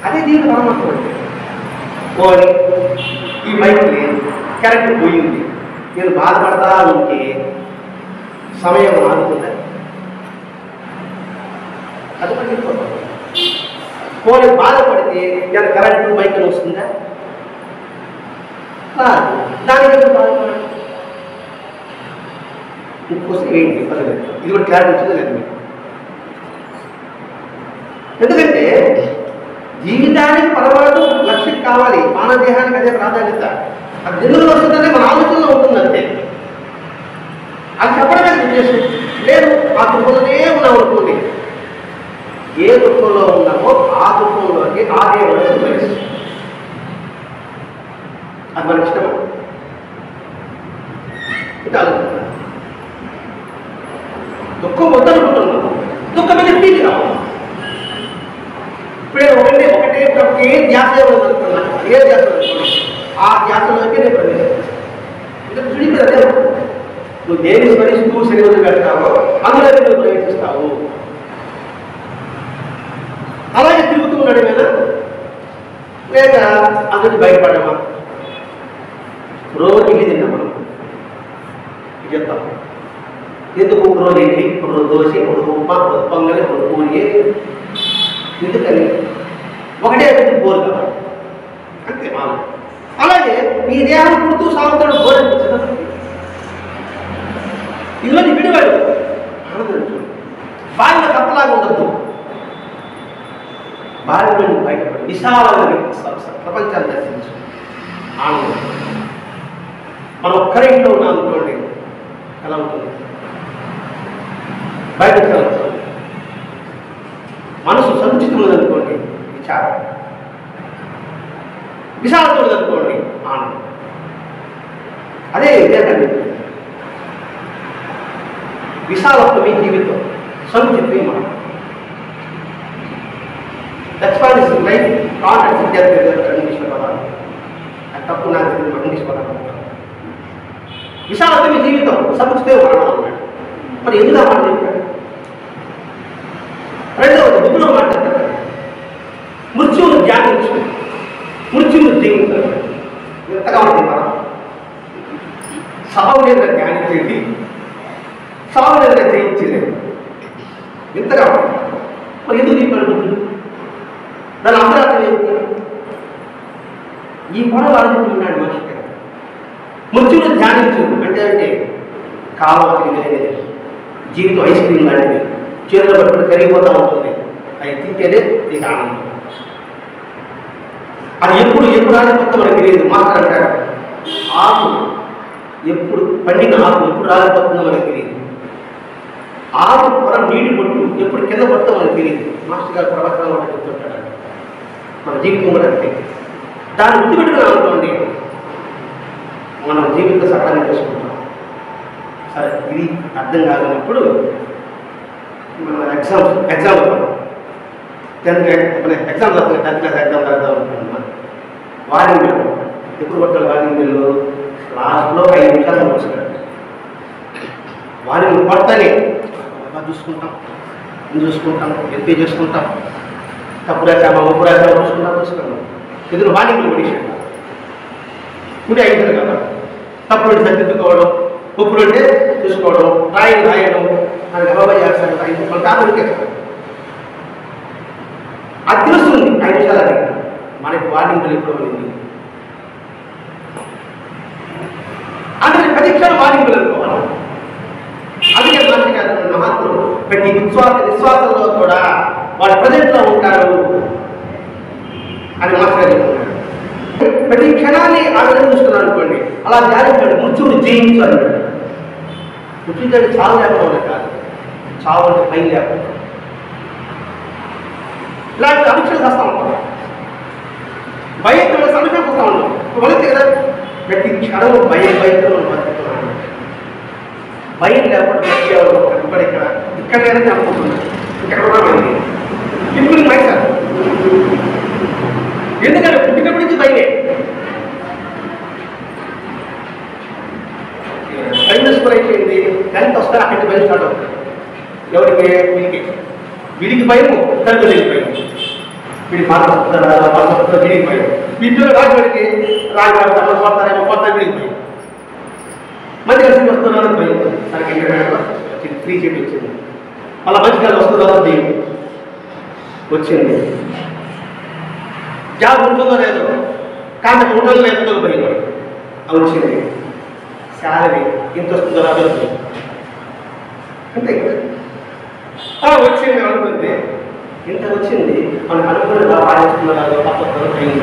అదే దీనికి పరమాత్మ. పోనీ ఈ మైక్ లేదు, కరెంట్ పోయింది, నేను బాధపడతా ఉంటే సమయం ఆగుతుందా? అది పట్టించుకోవాలి. పోనీ బాధపడితే నేను కరెంటు మైక్ వస్తుందా? దానికి బాధపడాలి. ఇంకోసం ఏంటి పర్లేదు, ఇది కూడా క్లారిటీ వచ్చిందా లేదు మీకు? ఎందుకంటే జీవితానికి పరమాణు లక్ష్యం కావాలి, మానవ దేహానికి అదే ప్రాధాన్యత. అది ఎందుకు వస్తుందనే దుఃఖంలోనే ఉన్నాం అనుకోండి, ఏ దుఃఖంలో ఉన్నామో ఆ దుఃఖంలోకి ఆ దేవుడు ప్రవేశిస్తాం. అది మనకి ఇష్టం. దుఃఖం వద్దనుకుంటున్నాం, దుఃఖం మీద తీసి రావాలి. ఇప్పుడే ఒకటే ధ్యాస అనుకున్నాను, ఏ ధ్యాస అనుకున్నాను ఆ ధ్యాసలోకి నేను ప్రవేశిస్తాను. చూడిపోయి అదే నువ్వు దేని స్మరిస్తూ శరీరం పెడతావో అందులోకి నువ్వు ప్రవేశిస్తావు. అలాగే తిరుగుతూ ఉండడమేనా లేక అందుకు బయటపడమా? రోజు ఇడ్లీ తిన్నాం మనం చెప్తాం. ఎందుకు రోజు ఇడ్లీ, రోజు దోశ, రోజు ఉప్మా, రోజు పొంగలి, రోజు పూరి, ఎందుకని ఒకటే బోరు కదా, అంతే మామూలు. అలాగే ఈ దేహం పుడుతూ సాగుతాడు బోర్ అనిపిస్తుంది. ఇదిలో విడివాడు బాగా తప్పలాగా ఉండద్దు. బాగా బయటపడి విశాలంగా ప్రపంచాన్ని దర్శించు ఆనందం. మనం ఒక్కరి ఇంట్లో ఉన్నాం అనుకోండి, ఎలా ఉంటుంది? బయట మనసు సంచితం ఉందనుకోండి, విచారం. విశాలత ఉందనుకోండి, ఆనందం. అదే వివేకండి. విశాలత్వం మీ జీవితం, సంచితం మనం. దట్స్ లైఫ్ కాంటాక్ట్ ఇంగ్లీష్ పదాలు అది తప్పు నాకు ఇంగ్లీష్ పదాలు. విశాలత మీ జీవితం, సంచితే మరణం అన్నాడు. మరి ఎందుకు ఆ మాట చెప్పాడు? రెండవది బుద్ధులో మాట్లాడతాడు, మృత్యువును ధ్యానించు, మృత్యువును జీవించాలి. ఎంతగా ఉంది మనం సాగు లేదా ధ్యానించేది, సాగు లేదా జయించేది ఎంతగా ఉంది. మరి ఎందుకు చెప్పాడు బుద్ధుడు? దాని అంతరార్థం ఏంటి? ఈ పొడవు ఆలోచించుకున్నాడు మనిషి. మృత్యువును ధ్యానించు అంటే కాలువ తిరిగేది, జీవితం ఐస్ క్రీమ్ లాంటిది, చేతులు పట్టుకుని కరిగిపోతూ ఉంటుంది. అది తింటేనే నీకు ఆనందం. అది ఎప్పుడు రాలిపోతుందో మనకు తెలియదు. మాస్టర్ అంటారు, ఆకు ఎప్పుడు పండిన ఆకు ఎప్పుడు రాలిపోతుందో మనకు తెలియదు. ఆకు పొర నీటి పట్టు ఎప్పుడు కింద పడుతుందో మనకు తెలియదు. మాస్టర్ గారు ప్రవచనం కూడా చెప్తుంటాడు. మన జీవితం కూడా అంతే. దాన్ని గుర్తుపెట్టుకుని అనుకోండి, మనం జీవితం సఫలంగా చేసుకుంటాం. సరే, ఇది అర్థం కాలేనప్పుడు మనం ఎగ్జామ్ 10th ఎగ్జామ్ రాస్తాం. 10th క్లాస్ ఎగ్జామ్ రాద్దాం అనుకుంటున్నాం. వార్నింగ్ బెల్ ఎప్పుడు కొట్టాలి? వార్నింగ్ బెల్ లాస్ట్లో 5 నిమిషాలు వస్తాడు. వార్నింగ్ కొడతానే చూసుకుంటాం, ఎంపీ చేసుకుంటాం, తప్పు రాసామా ఉప్పు రాసామా చూసుకుంటాం. ఎదురు వార్నింగ్ పడిషన్ కుడి అయిపోతుంది కదా. తప్పుడు సరిదిద్దుకోవడం, ఉప్పుడు అంటే చూసుకోవడం, రాయడం అని గబాబా చేస్తాడు. 5 నిమిషాలు కాదు, అది తెలుస్తుంది 5 నిమిషాలు. అది మనకి వార్నింగ్ ఎప్పుడు ఉంది అంటే 10 నిమిషాలు వార్నింగ్ అనుకోవాలి. అందుకే మహాత్ములు ప్రతి విశ్వాసంలో కూడా వాడు ప్రజెంట్లో ఉంటారు అని మాస్టర్ చెప్తున్నాడు. ప్రతి క్షణాన్ని ఆవిడ చూస్తున్నాను అనుకోండి, అలా ధ్యానించాడు. మృత్యువుని జయించు అన్నాడు. మృత్యుంజాడు చావు లేకపోవడం కాదు, చావు అంటే భయం లేకపోవడం. ఇలాంటి సమీక్షలు వస్తూ ఉంటాం, భయంతో సమీక్షలు వస్తూ ఉంటాం. మొదటి కదా ప్రతి క్షణం భయంతో బతుకుతున్నాను. భయం లేకపోతే ఇక్కడ లేదని అనుకుంటున్నాను. ఇక్కడ కూడా భయం ఇప్పుడు మైసారు. ఎందుకంటే పుట్టినప్పటి నుంచి భయమే. టైం స్కూల్ అయిపోయింది, 10th వస్తే అక్కడి నుంచి భయం స్టార్ట్ అవుతుంది. ఎవరికి? వీడికి భయము, తల్లిదండ్రులకి భయం. వీడి వస్తుందా వీడికి భయం. వీటిలో రాజుడికి రాజు పోతారేమో కొత్త వీడికి భయం. మంచి కలిసి వస్తున్నారని భయం. మనకి 3 సీట్లు వచ్చింది. అలా మంచి కాదు వస్తుందో భయం వచ్చింది. జాబ్ ఉంటుందో లేదో, కానీ ఉంటుందో లేదో భయం అది వచ్చింది. శాలరీ ఇంత వస్తుందో రాదో అంతే కదా. వచ్చింది అనుకుంటే ఇంత వచ్చింది, మనకు అనుకున్న పాటిస్తుందో రాదో తప్పదో భయం.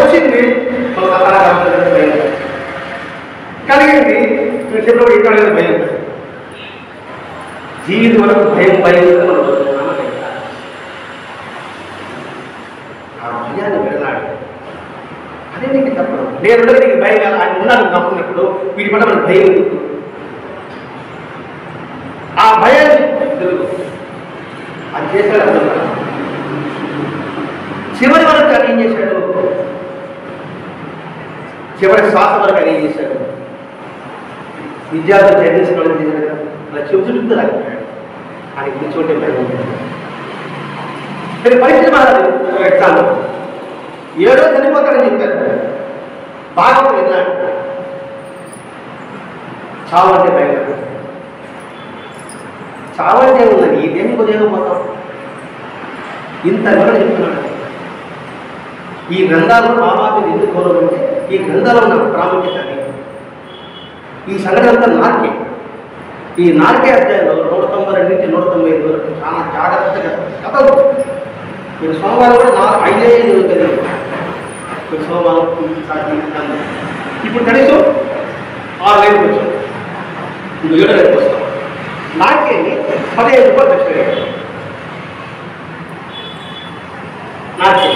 వచ్చింది మనకు అలా భయం కలిగింది. మీరు చెప్పినప్పుడు ఇక్కడ భయం. జీవితం వరకు భయం భయం ఆ భయాన్ని విడనాడు. అదే నీకు తప్పదు. నేను నీకు భయం కాదు, ఆయన ఉన్నాడు నమ్ముకున్నప్పుడు వీటి పట్ల మనకు భయం ఎందుకు? ఆ భయాన్ని తెలుగు అది చేశాడు. అర్థం చివరి వరకు ఆయన ఏం చేశాడు? చివరి శ్వాస వరకు ఆయన ఏం చేశాడు? విద్యార్థులు చైతన్యం చేశాడు. అలా చెబుతుంటే రాకపోయాడు. ఆయన కూర్చోంటే భయం. మీరు పరీక్ష మారాలి. ఎగ్జామ్ 7 రోజు చనిపోతాడని చెప్పారు. బాగా విన్నాడు. చావు అంటే భయం. చావు అంటే ఉన్నది ఈ దేనికి ఉదయపోతాం. ఇంత కూడా చెప్తున్నాడు. ఈ గ్రంథాలు బాబాకి ఎందుకు గౌరవం అంటే ఈ గ్రంథాలు ఉన్న ప్రాముఖ్యత అది. ఈ సంఘటన అంతా నాకే. ఈ నాకే అధ్యాయంలో 192 నుంచి 195 వరకు చాలా జాగ్రత్తగా కథలు. మీరు సోమవారం కూడా 5 ఉంటుంది. మీరు సోమవారం ఇప్పుడు కనీసం 6 వేలకు వచ్చాం. ఇప్పుడు 7 వేలకు వస్తాం. నాకే 15 రూపాయలు దక్షిణ. నాకే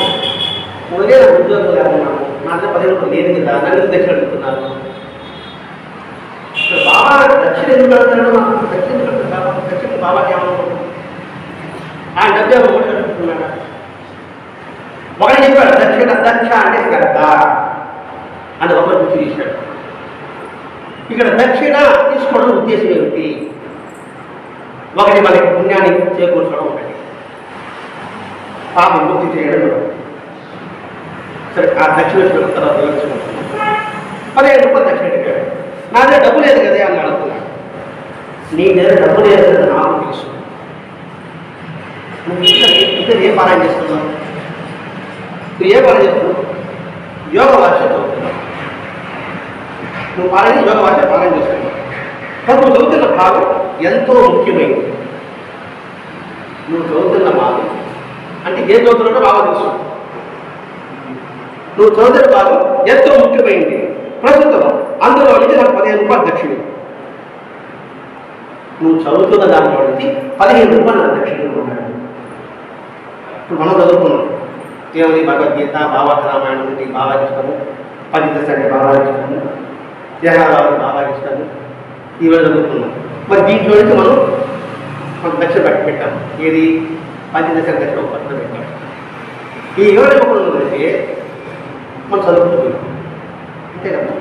ముందే నాకు ఉద్యోగం లేకున్నాను. నా దగ్గర 15 రూపాయలు లేదు కదా, నన్ను దక్షిణ అడుగుతున్నాను. బాబా దక్షిణ ఎందుకు అడుగుతున్నాడు? నాకు దక్షిణ దక్షిణ బాబాకి ఏమనుకుంటున్నాను? ఆయన డబ్బు అడుగుతున్నాడు. ఒకటి చెప్పాడు దక్షిణ దక్ష అంటే శ్రద్ధ అని ఒకరు గుర్తు చేశాడు. ఇక్కడ దక్షిణ తీసుకోవడం ఉద్దేశం ఏమిటి? ఒకటి మనకి పుణ్యాన్ని చేకూర్చడం, ఒకటి పాపం ముక్తి చేయడం. సరే ఆ దక్షిణ తర్వాత తెలుసుకుంటున్నాం. 15 రూపాయలు దక్షిణ అడిగాడు. నా దగ్గర డబ్బు లేదు కదా అని అడుగుతున్నాడు. నీ దగ్గర డబ్బు లేదు కదా నాకు తెలుసు. నువ్వు ఇద్దరు ఏం పారాయణ చేస్తున్నావు? నువ్వు ఏ పారాయణ చేస్తున్నావు? యోగ భాష చదువుతున్నావు. నువ్వు పారాయణ యోగ భాష పారాయణ చేస్తున్నావు. నువ్వు చదువుతున్న భాగం ఎంతో ముఖ్యమైనది. నువ్వు చదువుతున్న భాగం అంటే ఏం చదువుతున్నట్టు బాగా తెలుసు. నువ్వు చదువుతున్న భాగం ఎంతో ముఖ్యమైనది. ప్రస్తుతం అందులో నుంచి నాకు 15 రూపాయలు దక్షిణ. నువ్వు చదువుతున్న దాంట్లో నుంచి 15 రూపాయలు నాకు దక్షిణ ఉన్నాడు. ఇప్పుడు మనం చదువుకున్నాం కేవలం భగవద్గీత, భావార్థ రామాయణం నుండి బాగా ఇష్టము, పంచదశ అంటే బాగా ఇష్టము, ధ్యానాలు బాగా ఇష్టము, ఇవన్నీ చదువుకున్నాం. మరి దీంట్లో నుంచి మనం దక్షిణ పెట్టాము. ఏది? పంచదశ దక్షిణ పట్ల పెట్టాము. ఈ 20 రూపాయలు అంటే మనం చదువుకుంటున్నాం అంతే కదా.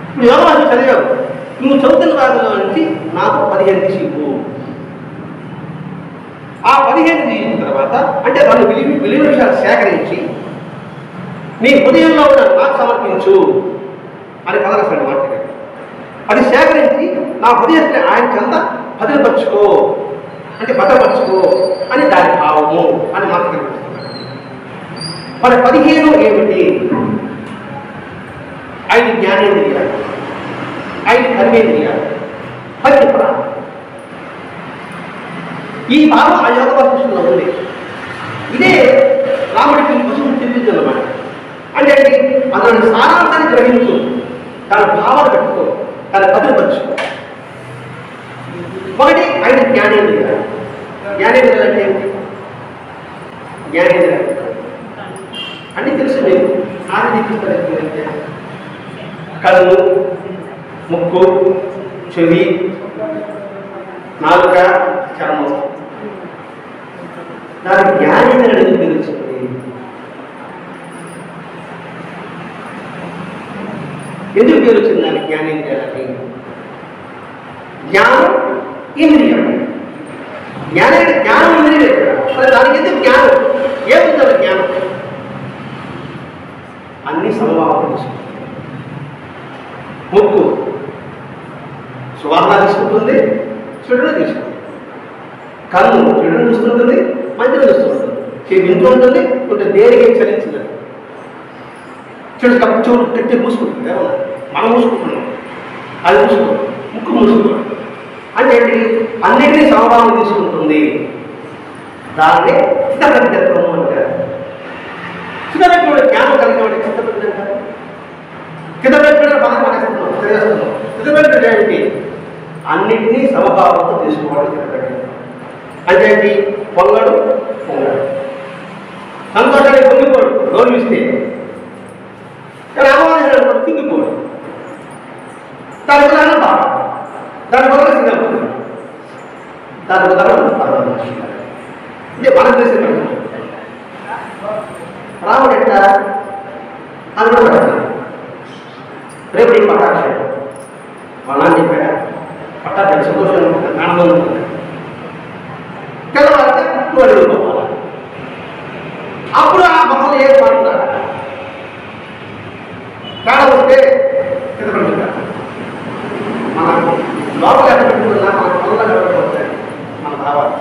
ఇప్పుడు యోగ భాష చదివావు. నువ్వు చదువుతున్న భాగంలో నుంచి నాకు 15 తీసివు. ఆ 15 తీసిన తర్వాత అంటే వాళ్ళు విలువ విషయాలు సేకరించి నీ హృదయంలో ఉన్న నాకు సమర్పించు అని కదలసాడు మాట్లాడాడు. అది సేకరించి నా హృదయాన్ని ఆయన చెంత భద్రపరచుకో అంటే భద్రపరచుకో అని దాని భావము అని మాట్లాడుతున్నాడు. మరి 15 ఏమిటి? 5 జ్ఞానేంద్రియాలు, 5 కర్మేంద్రియాలు, 10 ప్రాణం. ఈ భావం ఆ యోగ భాషలో ఉంది. ఇదే రాముడికి పశువులు చెప్పిందన్నమాట. అంటే అందులోని సారాంశాన్ని గ్రహించు, దాని భావాలు పెట్టుకో, దాన్ని భద్రపరచుకో. ఒకటి 5 జ్ఞానేంద్రియాలు. జ్ఞానేంద్రియాలు అంటే ఏమిటి? జ్ఞానేంద్రియాలు అన్నీ తెలుసు. మీరు ఆది చూస్తే కళ్ళు, ముక్కు, చెవి, నాలుక, చర్మం. దాని జ్ఞానేంద్రియాలు ఎందుకు తెలుస్తుంది? ఎందుకు పేరు వచ్చింది దాని జ్ఞానేంద్రియాలకి? జ్ఞానం ఇంద్రియం. జ్ఞానం ఇంద్రియం. మరి దానికి ఎందుకు జ్ఞానం? ఏముంది జ్ఞానం? అన్ని సమభావం తీసుకుంటుంది. ముక్కు సువాసన తీసుకుంటుంది, చెడును తీసుకుంటుంది. కన్ను చెడును చూస్తుంటుంది, మంచిని చూస్తుంటుంది. చెవి వింటూ ఉంటుంది, కొంచెం దేనికి చలించింది. చెడు చెవులు కట్టి మూసుకుంటుంది. మనం మూసుకుంటున్నాం, అది మూసుకుంటాం. ముక్కు మూసుకుంటాం అంటే అన్నిటినీ సమభావం తీసుకుంటుంది. దాన్ని చిత్తప్రజ్ఞత్వము అంటారు. చిత్తప్రజ్ఞుడు జ్ఞానం కలిగిన వాడి చిత్తప్రజ్ఞ అంటారు. చిత్తప్రజ్ఞుడు బాగా మానేస్తున్నాం, చదివేస్తున్నాం. చిత్తప్రజ్ఞుడు ఏమిటి? అన్నిటినీ సమభావంతో తీసుకోవడం చిత్తప్రజ్ఞ. దాని ఉదాహరణ బాబా, దాని ఉదాహరణ శ్రీరాముడు, దాని ఉదాహరణ పరమాత్మ. ఇదే మనం చేసే పని. రాముడు ఎట్లా అని కూడా పెడతాను. రేపు నీకు పట్టాభిషేకం వాళ్ళని చెప్పాడా, పట్టాభిషేకం సంతోషం ఆనందం ఉంటుంది. తెల్లవారితే నువ్వు అడుగుకోవాలి. అప్పుడు ఆ మొహంలో ఏం మాట్లాడాలి, తేడా వస్తే ఎదురుకుంటారు. మన లోపల ఎదురుకుంటున్నా మన కళ్ళ ఎదురుకుంటాయి మన భావాలు.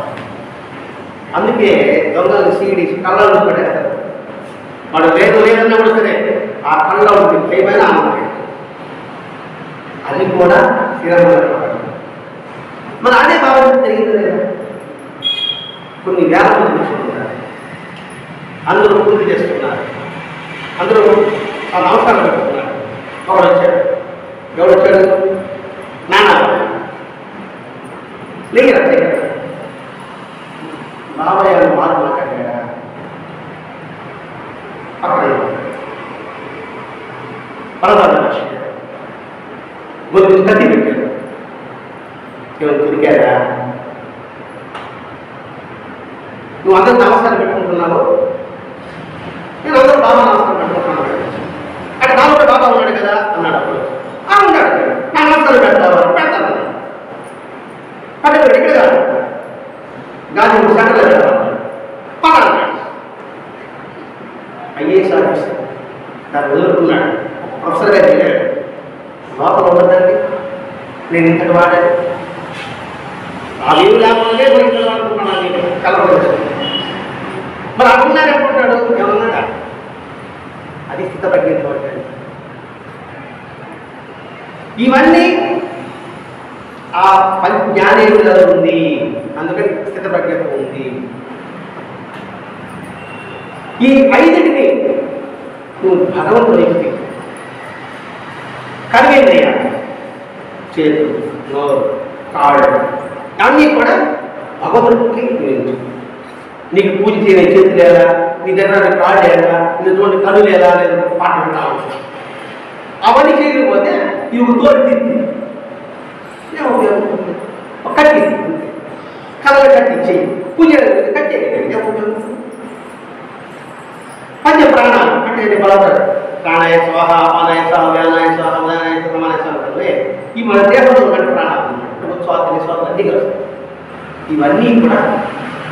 అందుకే దొంగలు సీడి కళ్ళలో పెట్టేస్తారు. వాడు లేదు లేదన్నా కూడా సరే ఆ కళ్ళలో ఉంటుంది ఏమైనా ఆనందం. అది కూడా శ్రీరాముడు. మరి అదే భావం జరిగింది లేదా? కొన్ని వేల మంది తీసుకుంటున్నారు, అందరూ పూజ చేస్తున్నారు, అందరూ ఆ నమస్కారం పెట్టుకున్నారు. ఒకడు వచ్చాడు. ఎవడు వచ్చాడు? నాన్న లేరా బాబాయ్ అని మార్పు మాట్లాడా. అక్కడ పరదాలు గొంతు కత్తి పెట్టాడు. ఎవరు దొరికారా? నువ్వు అందరూ నమస్కారం పెట్టుకుంటున్నావు, నేను అందరూ బాబా నమస్కారం పెట్టుకుంటున్నాను. అక్కడ నా కూడా బాబా ఉన్నాడు కదా అన్నాడు. అప్పుడు ఉన్నాడు, నా నమస్కారం పెడతావా? పెడతాను. అంటే ఇక్కడ కాదు, గాజు సెంటర్లో పెడతాను. పక్కన ఐఏఎస్ ఆఫీసర్ దాన్ని వదులుకున్నాడు. ప్రొఫెసర్గా చేరాడు. లోపల ఉండదండి నేను ఇంతటి వాడాను. అవేమి లేకపోతే ఇంత వాడుకున్నాను కలవలేదు. మరి అనుకున్నాడు అనుకుంటాడు ఏమన్నాడా? అది స్థితప్రజ్ఞత. ఇవన్నీ ఆ జ్ఞానేంద్రియ ఉంది, అందుకని స్థితప్రజ్ఞత ఉంది. ఈ ఐదింటిని నువ్వు భగవంతుడు వ్యక్తి కర్మేంద్రియ, చేతులు, నోరు, కాళ్ళు అన్నీ కూడా భగవంతుడికి గురించి. నీకు పూజ చేయని చేతులు లేదా, నీ దగ్గర కాళ్ళు లేదా, నీటువంటి కళ్ళు లేదా, లేదా పాట వింటావు. అవన్నీ చేయకపోతే ఇవి తోడు తిరిగి కట్టి కళ్ళ కట్టి చేయి పూజ కట్టే పంచ ప్రాణాలు అంటే బలపడదు. ప్రాణాయ స్వాహ, అపానాయ స్వాహ, వ్యానాయ స్వాహ, ఉదానాయ స్వాహ, సమానాయ స్వాహ. ఈ మన దేహంలో ఉన్నట్టు ప్రాణాలు స్వాతంత్ర స్వాతం అన్నీ కలుస్తాయి. ఇవన్నీ కూడా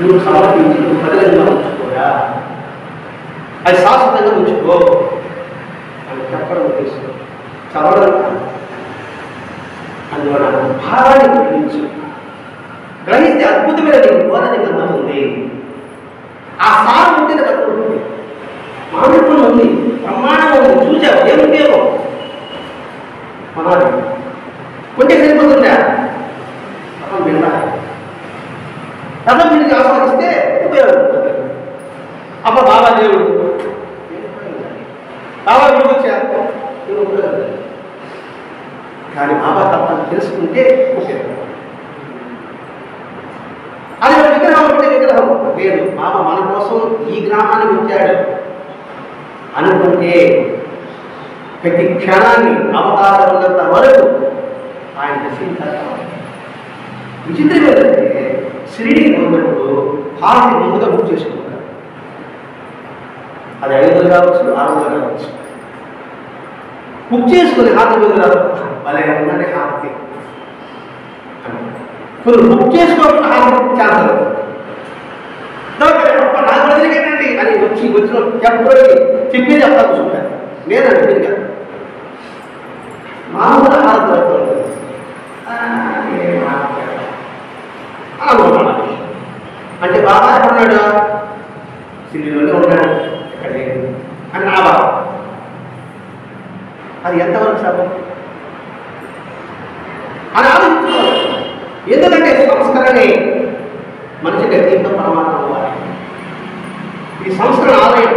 నువ్వు సమర్పించి నువ్వు బదిలంగా ఉంచుకోరా, అది శాశ్వతంగా ఉంచుకో అని చెప్పడం ఉద్దేశం. చదవడం అందువల్ల భావాన్ని గ్రహించు. గ్రహిస్తే అద్భుతమైన నీకు బోధన గ్రంథం ఉంది. ఆ సారం ఉంటే నాకు ఉంటుంది, మానవుడు ఉంది, బ్రహ్మాండం ఉంది. చూసావు ఏముందేమో మనాలి కొంచెం సరిపోతుందా? రథం వినాలి. రథం విడికి ఆస్వాదిస్తే ఉపయోగపడుతుంది. అప్పుడు బాబా దేవుడు బాబా విడికి వచ్చారు కానీ బాబా తప్పని తెలుసుకుంటే ఉపయోగపడుతుంది. అది మన విగ్రహం అంటే విగ్రహం లేదు. బాబా మన కోసం ఈ గ్రామానికి వచ్చాడు అనుకుంటే ప్రతి క్షణాన్ని అవతారం ఉన్నంత వరకు ఆయన దర్శించాలి. విచిత్రం ఏంటంటే షిరిడీకి ఉన్నప్పుడు హారతి ముందుగా బుక్ చేసుకుంటారు. అది 500 కావచ్చు, 600 కావచ్చు. బుక్ చేసుకుని హారతి ముందు రాదు భలే ఉందంటే హారతి. మీరు బుక్ చేసుకోకుండా హారతి చేస్తారు. నాకు వదిలికేనండి అని వచ్చిన చెప్పి చెప్పేది అలా కూర్చుంటారు. నేను అడిగింది మామూలు హారతి అవుతుంది అంటే బాబా ఎక్కడున్నాడు? సిటీలోనే ఉన్నాడు, ఎక్కడ లేదు అని నా బాబా. అది ఎంతవరకు సభం అని ఆలోచించుకోవాలి. ఎందుకంటే సంస్కరణే మనిషి వ్యక్తిత్వం పరమాత్మ అవ్వాలి. ఈ సంస్కరణ ఆలయం,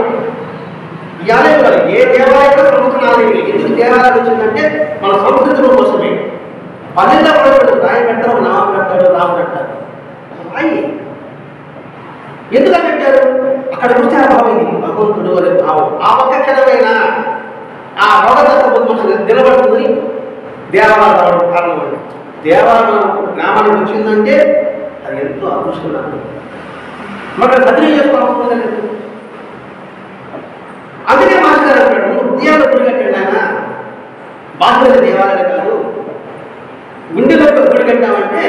ఈ ఆలయం కాదు ఏ దేవాలయంలో సంస్కరణ ఆలయం. ఎందుకు దేవాలయం వచ్చిందంటే మన సంస్కృతుల కోసమే. పల్లెల్లో కూడా రాయి పెట్టారు, నామం పెట్టాడు, రాము పెట్టారు. రాయి ఎందుకని పెట్టారు? అక్కడ వస్తే ఆ భావం ఇది భగవంతుడు అనే భావం. ఆ ఒక్క క్షణమైనా ఆ భగవంతుడు మనుషులు నిలబడుతుందని దేవాలయం రావడం కారణం అంటే దేవాలయం గ్రామానికి వచ్చిందంటే అది ఎంతో అదృష్టం నాకు. మరి సద్వినియోగం చేసుకోవాల్సిందే లేదు. అందుకే మాస్టర్ అంటాడు, ముందు ఉదయాలు గుడి కట్టండి ఆయన, బాధ్యత దేవాలయం కాదు. గుండెలో గుడి కట్టామంటే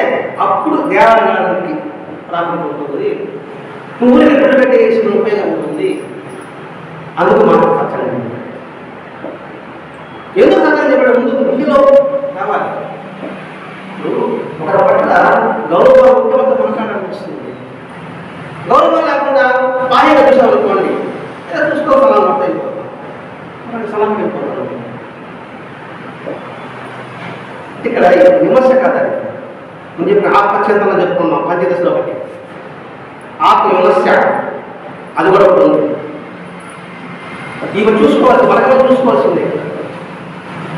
అప్పుడు దేవాలయానికి ప్రారంభం ఉంటుంది. పువ్వులకి గుడి కట్టేసిన ఉపయోగం ఉంటుంది. అందుకు మాకు కష్టం. ఎందుకు కష్టం చెప్పాడు? ముందు గుడిలో కావాలి. ఒక పట్ల గౌరవం ముఖ్యమంత్రి మాట్లాడాలనిపిస్తుంది. గౌరవం లేకుండా బాహ్యంగా చూసామనుకోండి, ఏదో చూసుకో సలాం పట్ట అయిపోతాం, సలాం వెళ్ళిపోతాం. ఇక్కడ విమర్శ కాదండి. నేను చెప్పిన ఆత్మచింతన చెప్పుకున్నాం పంచదశలో ఒకటి. ఆత్మ విమర్శ అది కూడా ఒకటి ఉంది. ఇవి చూసుకోవాల్సి మనకన్నా చూసుకోవాల్సిందే.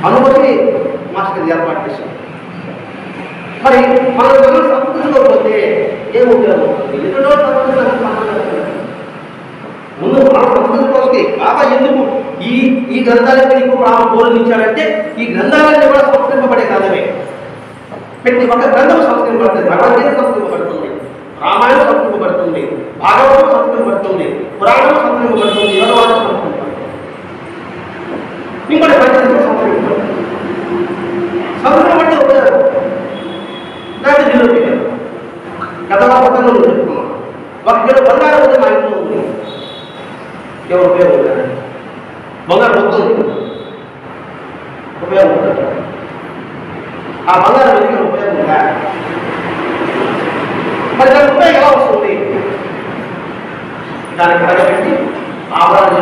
అందుకోసమే మాస్టర్ ఏర్పాటు చేశాం. మరి మనం సంస్కృతిలోపోతే ఏం ఉపయోగం అవుతుంది? ఎన్నో సంస్కృతి ముందు మన సంస్కృతి కోసమే బాగా ఎందుకు ఈ గ్రంథాలకి నీకు బోధించాడంటే ఈ గ్రంథాలన్నీ కూడా సంస్కరింపబడే గ్రంథమే. ప్రతి ఒక్క గ్రంథం సంస్కరింపబడుతుంది. భగవద్గీత సంస్కరింపబడుతుంది, రామాయణం సంస్కరింపబడుతుంది, భాగవతం సంస్కరింపబడుతుంది, పురాణం సంస్కరింపబడుతుంది, యోగవాదం సంస్కరింపబడుతుంది, ఇంకోటి పంచదశ సంస్కరింపబడుతుంది. సంస్కరింపబడితే ఉపయోగం దాన్ని నిరూపించారు. గతంలో పట్టణంలో చెప్పుకున్నాం. 1 కిలో బంగారం ఉంది మా ఇంట్లో ఉంది. ఎవరు ఉపయోగం ఉంటుంది? బంగారం మొత్తం ఉపయోగం ఉంటుంది. ఆ బంగారం ఎందుకు ఉపయోగం ఉందా? మరి దాని ఉపయోగం ఎలా వస్తుంది? దాన్ని కడగబెట్టి ఆభరణ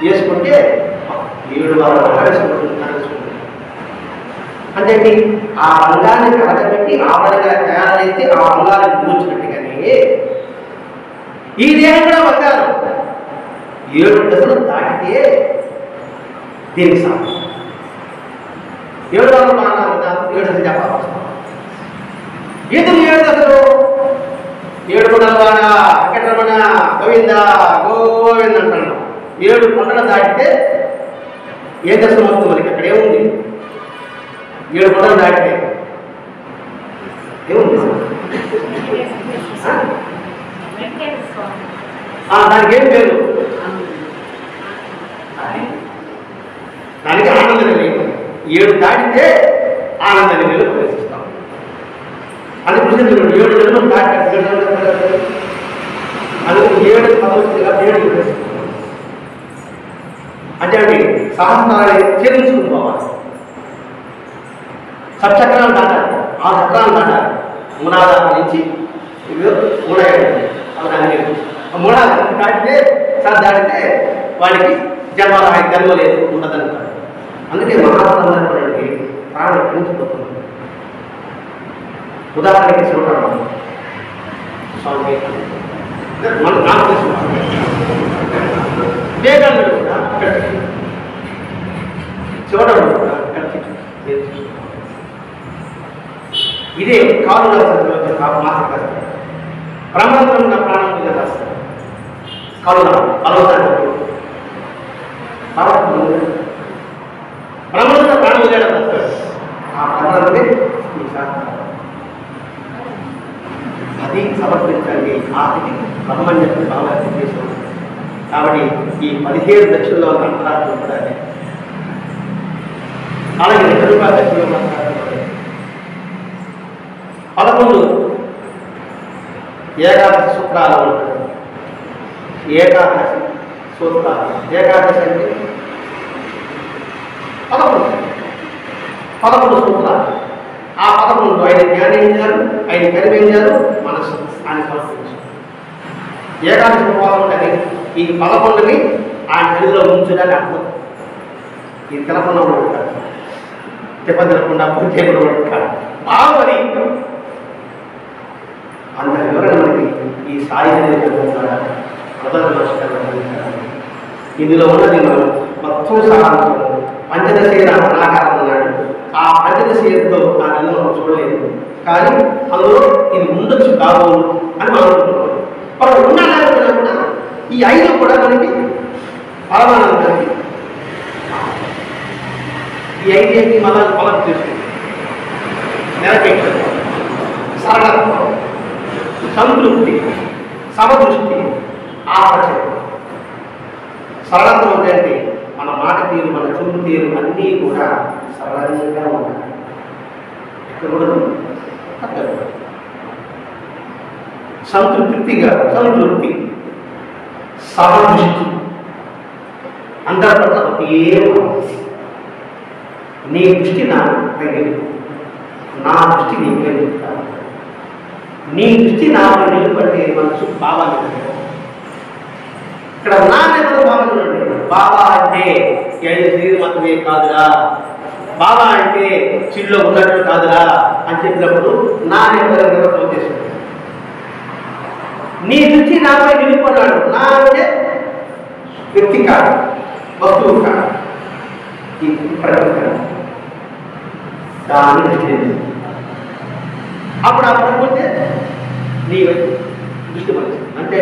వేసుకుంటే 7 వారాలు వేసుకుంటుంది. అంటే ఆ బంగారాన్ని కడగబెట్టి ఆభరణగా తయారైతే ఆ బంగారాన్ని పూడ్చినట్టుగానే ఈ దేహం కూడా బంగారం 7 దశలు దాటితే దీనికి సాధన 7 వారాలు మానాలి కదా. 7 దశలు చెప్పాలి. ఎందుకు 7 దశలు? 7 కొండలవాడ వెంకటరమణ గోవింద గోవింద అంటున్నాడు. 7 కొండలు దాటితే ఏ దశలు వస్తుంది? మనకి అక్కడ ఏముంది? 7 కొండలు దాటితే ఏముంది? దానికి ఏం పేరు? దానికి ఆనంద నిలయం. 7 దాటితే ఆనంద నిలయంలో ప్రవేశిస్తాం. అది కృష్ణుడు 7 జన్మలు దాటి అందుకు 7 సంవత్సరాలుగా 7 ప్రవేశిస్తాం. అంటే అవి సహస్రాన్ని ఛేదించుకుని పోవాలి. సప్చక్రాలు దాటాలి. 6 చక్రాలు దాటాలి. మూలాధారం నుంచి 3 మూలాధారం దాటితే దాటితే వాడికి జన్మ లేదు ఉండదంటారు. అందుకే మహాసందర్భానికి ప్రాణం పెంచిపోతుంది. ఉదాహరణకి చూడడం స్వామి మనం నాకు తెలుసు వివేకానందుడు కూడా చూడడం కూడా ఇదే కాలు రాస్తారు. మాస బ్రహ్మంత్రం ఉన్న ప్రాణం మీద రాస్తారు. కాలు బలవతాడు బ్రహ్మంత్ర ప్రాణం మీద రాస్తాడు. ఆ బ్రహ్మంత్రమే ఈ శాస్త్రం. అది సమర్పించండి. ఆది బ్రహ్మణ్య భావాన్ని చేస్తుంది. కాబట్టి ఈ 17 దక్షిణలో అంతరార్థం కూడా అలాగే 2 రూపాయల దక్షిణలో మాట్లాడుతుంది. 11 ఏకాదశి సూత్రాలు ఉంటాయి. ఏకాదశి సూత్రాలు. ఏకాదశి అంటే 11 సూత్రాలు. ఆ 11 ఆయన జ్ఞానేంద్రియాలు, ఆయన కరిమేంద్రియాలు, మనస్సు ఆయన సమర్పించారు. ఏకాదశి ఉపవాసం ఉంటుంది. ఈ 11ని ఆయన పరిధిలో ఉంచడానికి అర్థం. ఇది తెలకుండా ఉంటాడు, తిప్పతిరకుండా పూర్తికుండా బాగుపడి అంత వివరణ మనకి ఈ సాయి ప్రధాన నమస్కారం. ఇందులో ఉన్నది మనం మొత్తం సారాంశం. పంచదశీర అనాకారం ఉన్నాడు. ఆ పంచదశీరతో ఆ నెలలో మనం చూడలేదు. కానీ అందులో ఇది ఉండొచ్చు కాబోలు అని మనం అనుకుంటున్నాం. మనం ఉండాలనుకున్నా కూడా ఈ 5 కూడా మనకి పరమానందానికి ఈ 5 మళ్ళీ పొలం చేసుకుంటాం. నెరవేర్చడం, సరళత్వం, సంతృప్తి, సమదృష్టి, ఆలోచన. సరళత్వం అంటే మన మాట తీరు, మన చూపు తీరు అన్నీ కూడా సరళంగా ఉంటాయి. ఇక్కడ కూడా సంతృప్తి, సమదృష్టి, అందరి పట్ల ఒకే నీ దృష్టి నా పైన, నా దృష్టి నీ పైన, నీ దృష్టి నా పైన నిలబట్టే మనసు బాబా. ఇక్కడ నా నెమ్మది బాబా చూడండి. బాబా అంటే శరీరం మాత్రమే కాదురా, బాబా అంటే చిల్లో ఉన్నట్టు కాదురా అని చెప్పినప్పుడు నా నెమ్మది ఉద్దేశం. నీ దృష్టి నాపై నిలిపోన్నాడు. నా అంటే వ్యక్తి కాదు, వస్తువు కాదు, ఈ ప్రకృతి దాని దృష్టి. అప్పుడు ఆ ప్రకృతి నీ దృష్టి పడుతుంది. అంటే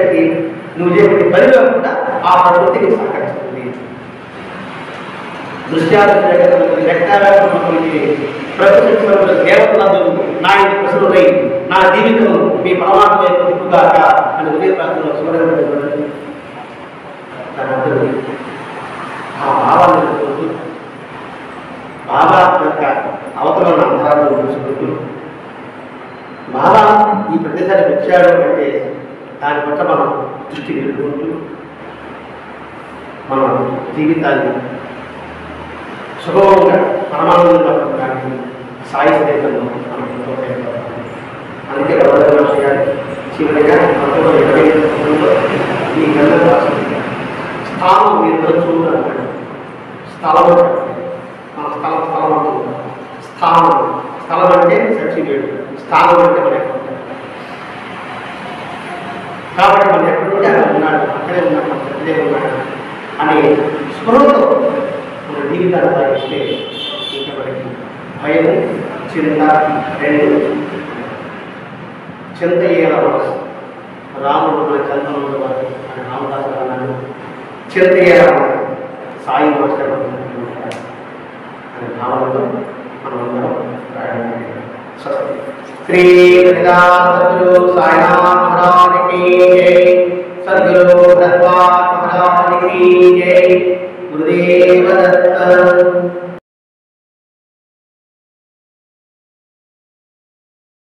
నువ్వు చేసే పనిలో కూడా ఆ ప్రకృతికి సహకరిస్తుంది. దృశ్యాలు ప్రకృతి దేవతలందరూ నా ఇంటి ప్రశ్నలై నా జీవితం మీ పరమాత్మ వైపు తిప్పుగాక అని ఉదయ ప్రాంతంలో చూడగలిగిన ఆ భావాన్ని బాబా యొక్క అవతల అంతరాలను చూసుకుంటూ బాబా ఈ ప్రదేశానికి వచ్చాడు అంటే దాని పట్ల మనం దృష్టి నిలుపుకుంటూ మన జీవితాన్ని సుగమంగా పరమానందంగా ఉండడానికి సాయి స్నేహితులను మనం అందుకే రమణ గారు చివరిగా 1925లో ఈ గ్రంథం రాసింది. స్థానం మీరు చూడాలి. స్థలం మన స్థలం అంటుంది. స్థలం అంటే సర్టిఫికేట్, స్థానం అంటే మన కాబట్టి మనం ఎక్కడుంటే అక్కడ ఉన్నాడు, అక్కడే ఉన్నాడు, అక్కడే ఉన్నాడు అనే స్పృహతో మన జీవితాన్ని సాగిస్తే ఇంకా మనకి భయం, చింత రెండు చింత రాముడు మన చంద్రుడు వారు అని రామదాసు అన్నాడు. చింత సాయి మాస్టర్ అనే భావనతో మనం అందరం రాయడం. శ్రీ సద్గురు సాయినాథ్ మహారాజ్ की जय, सद्गुरु भगवान महाराज की जय, गुरुदेव दत्त।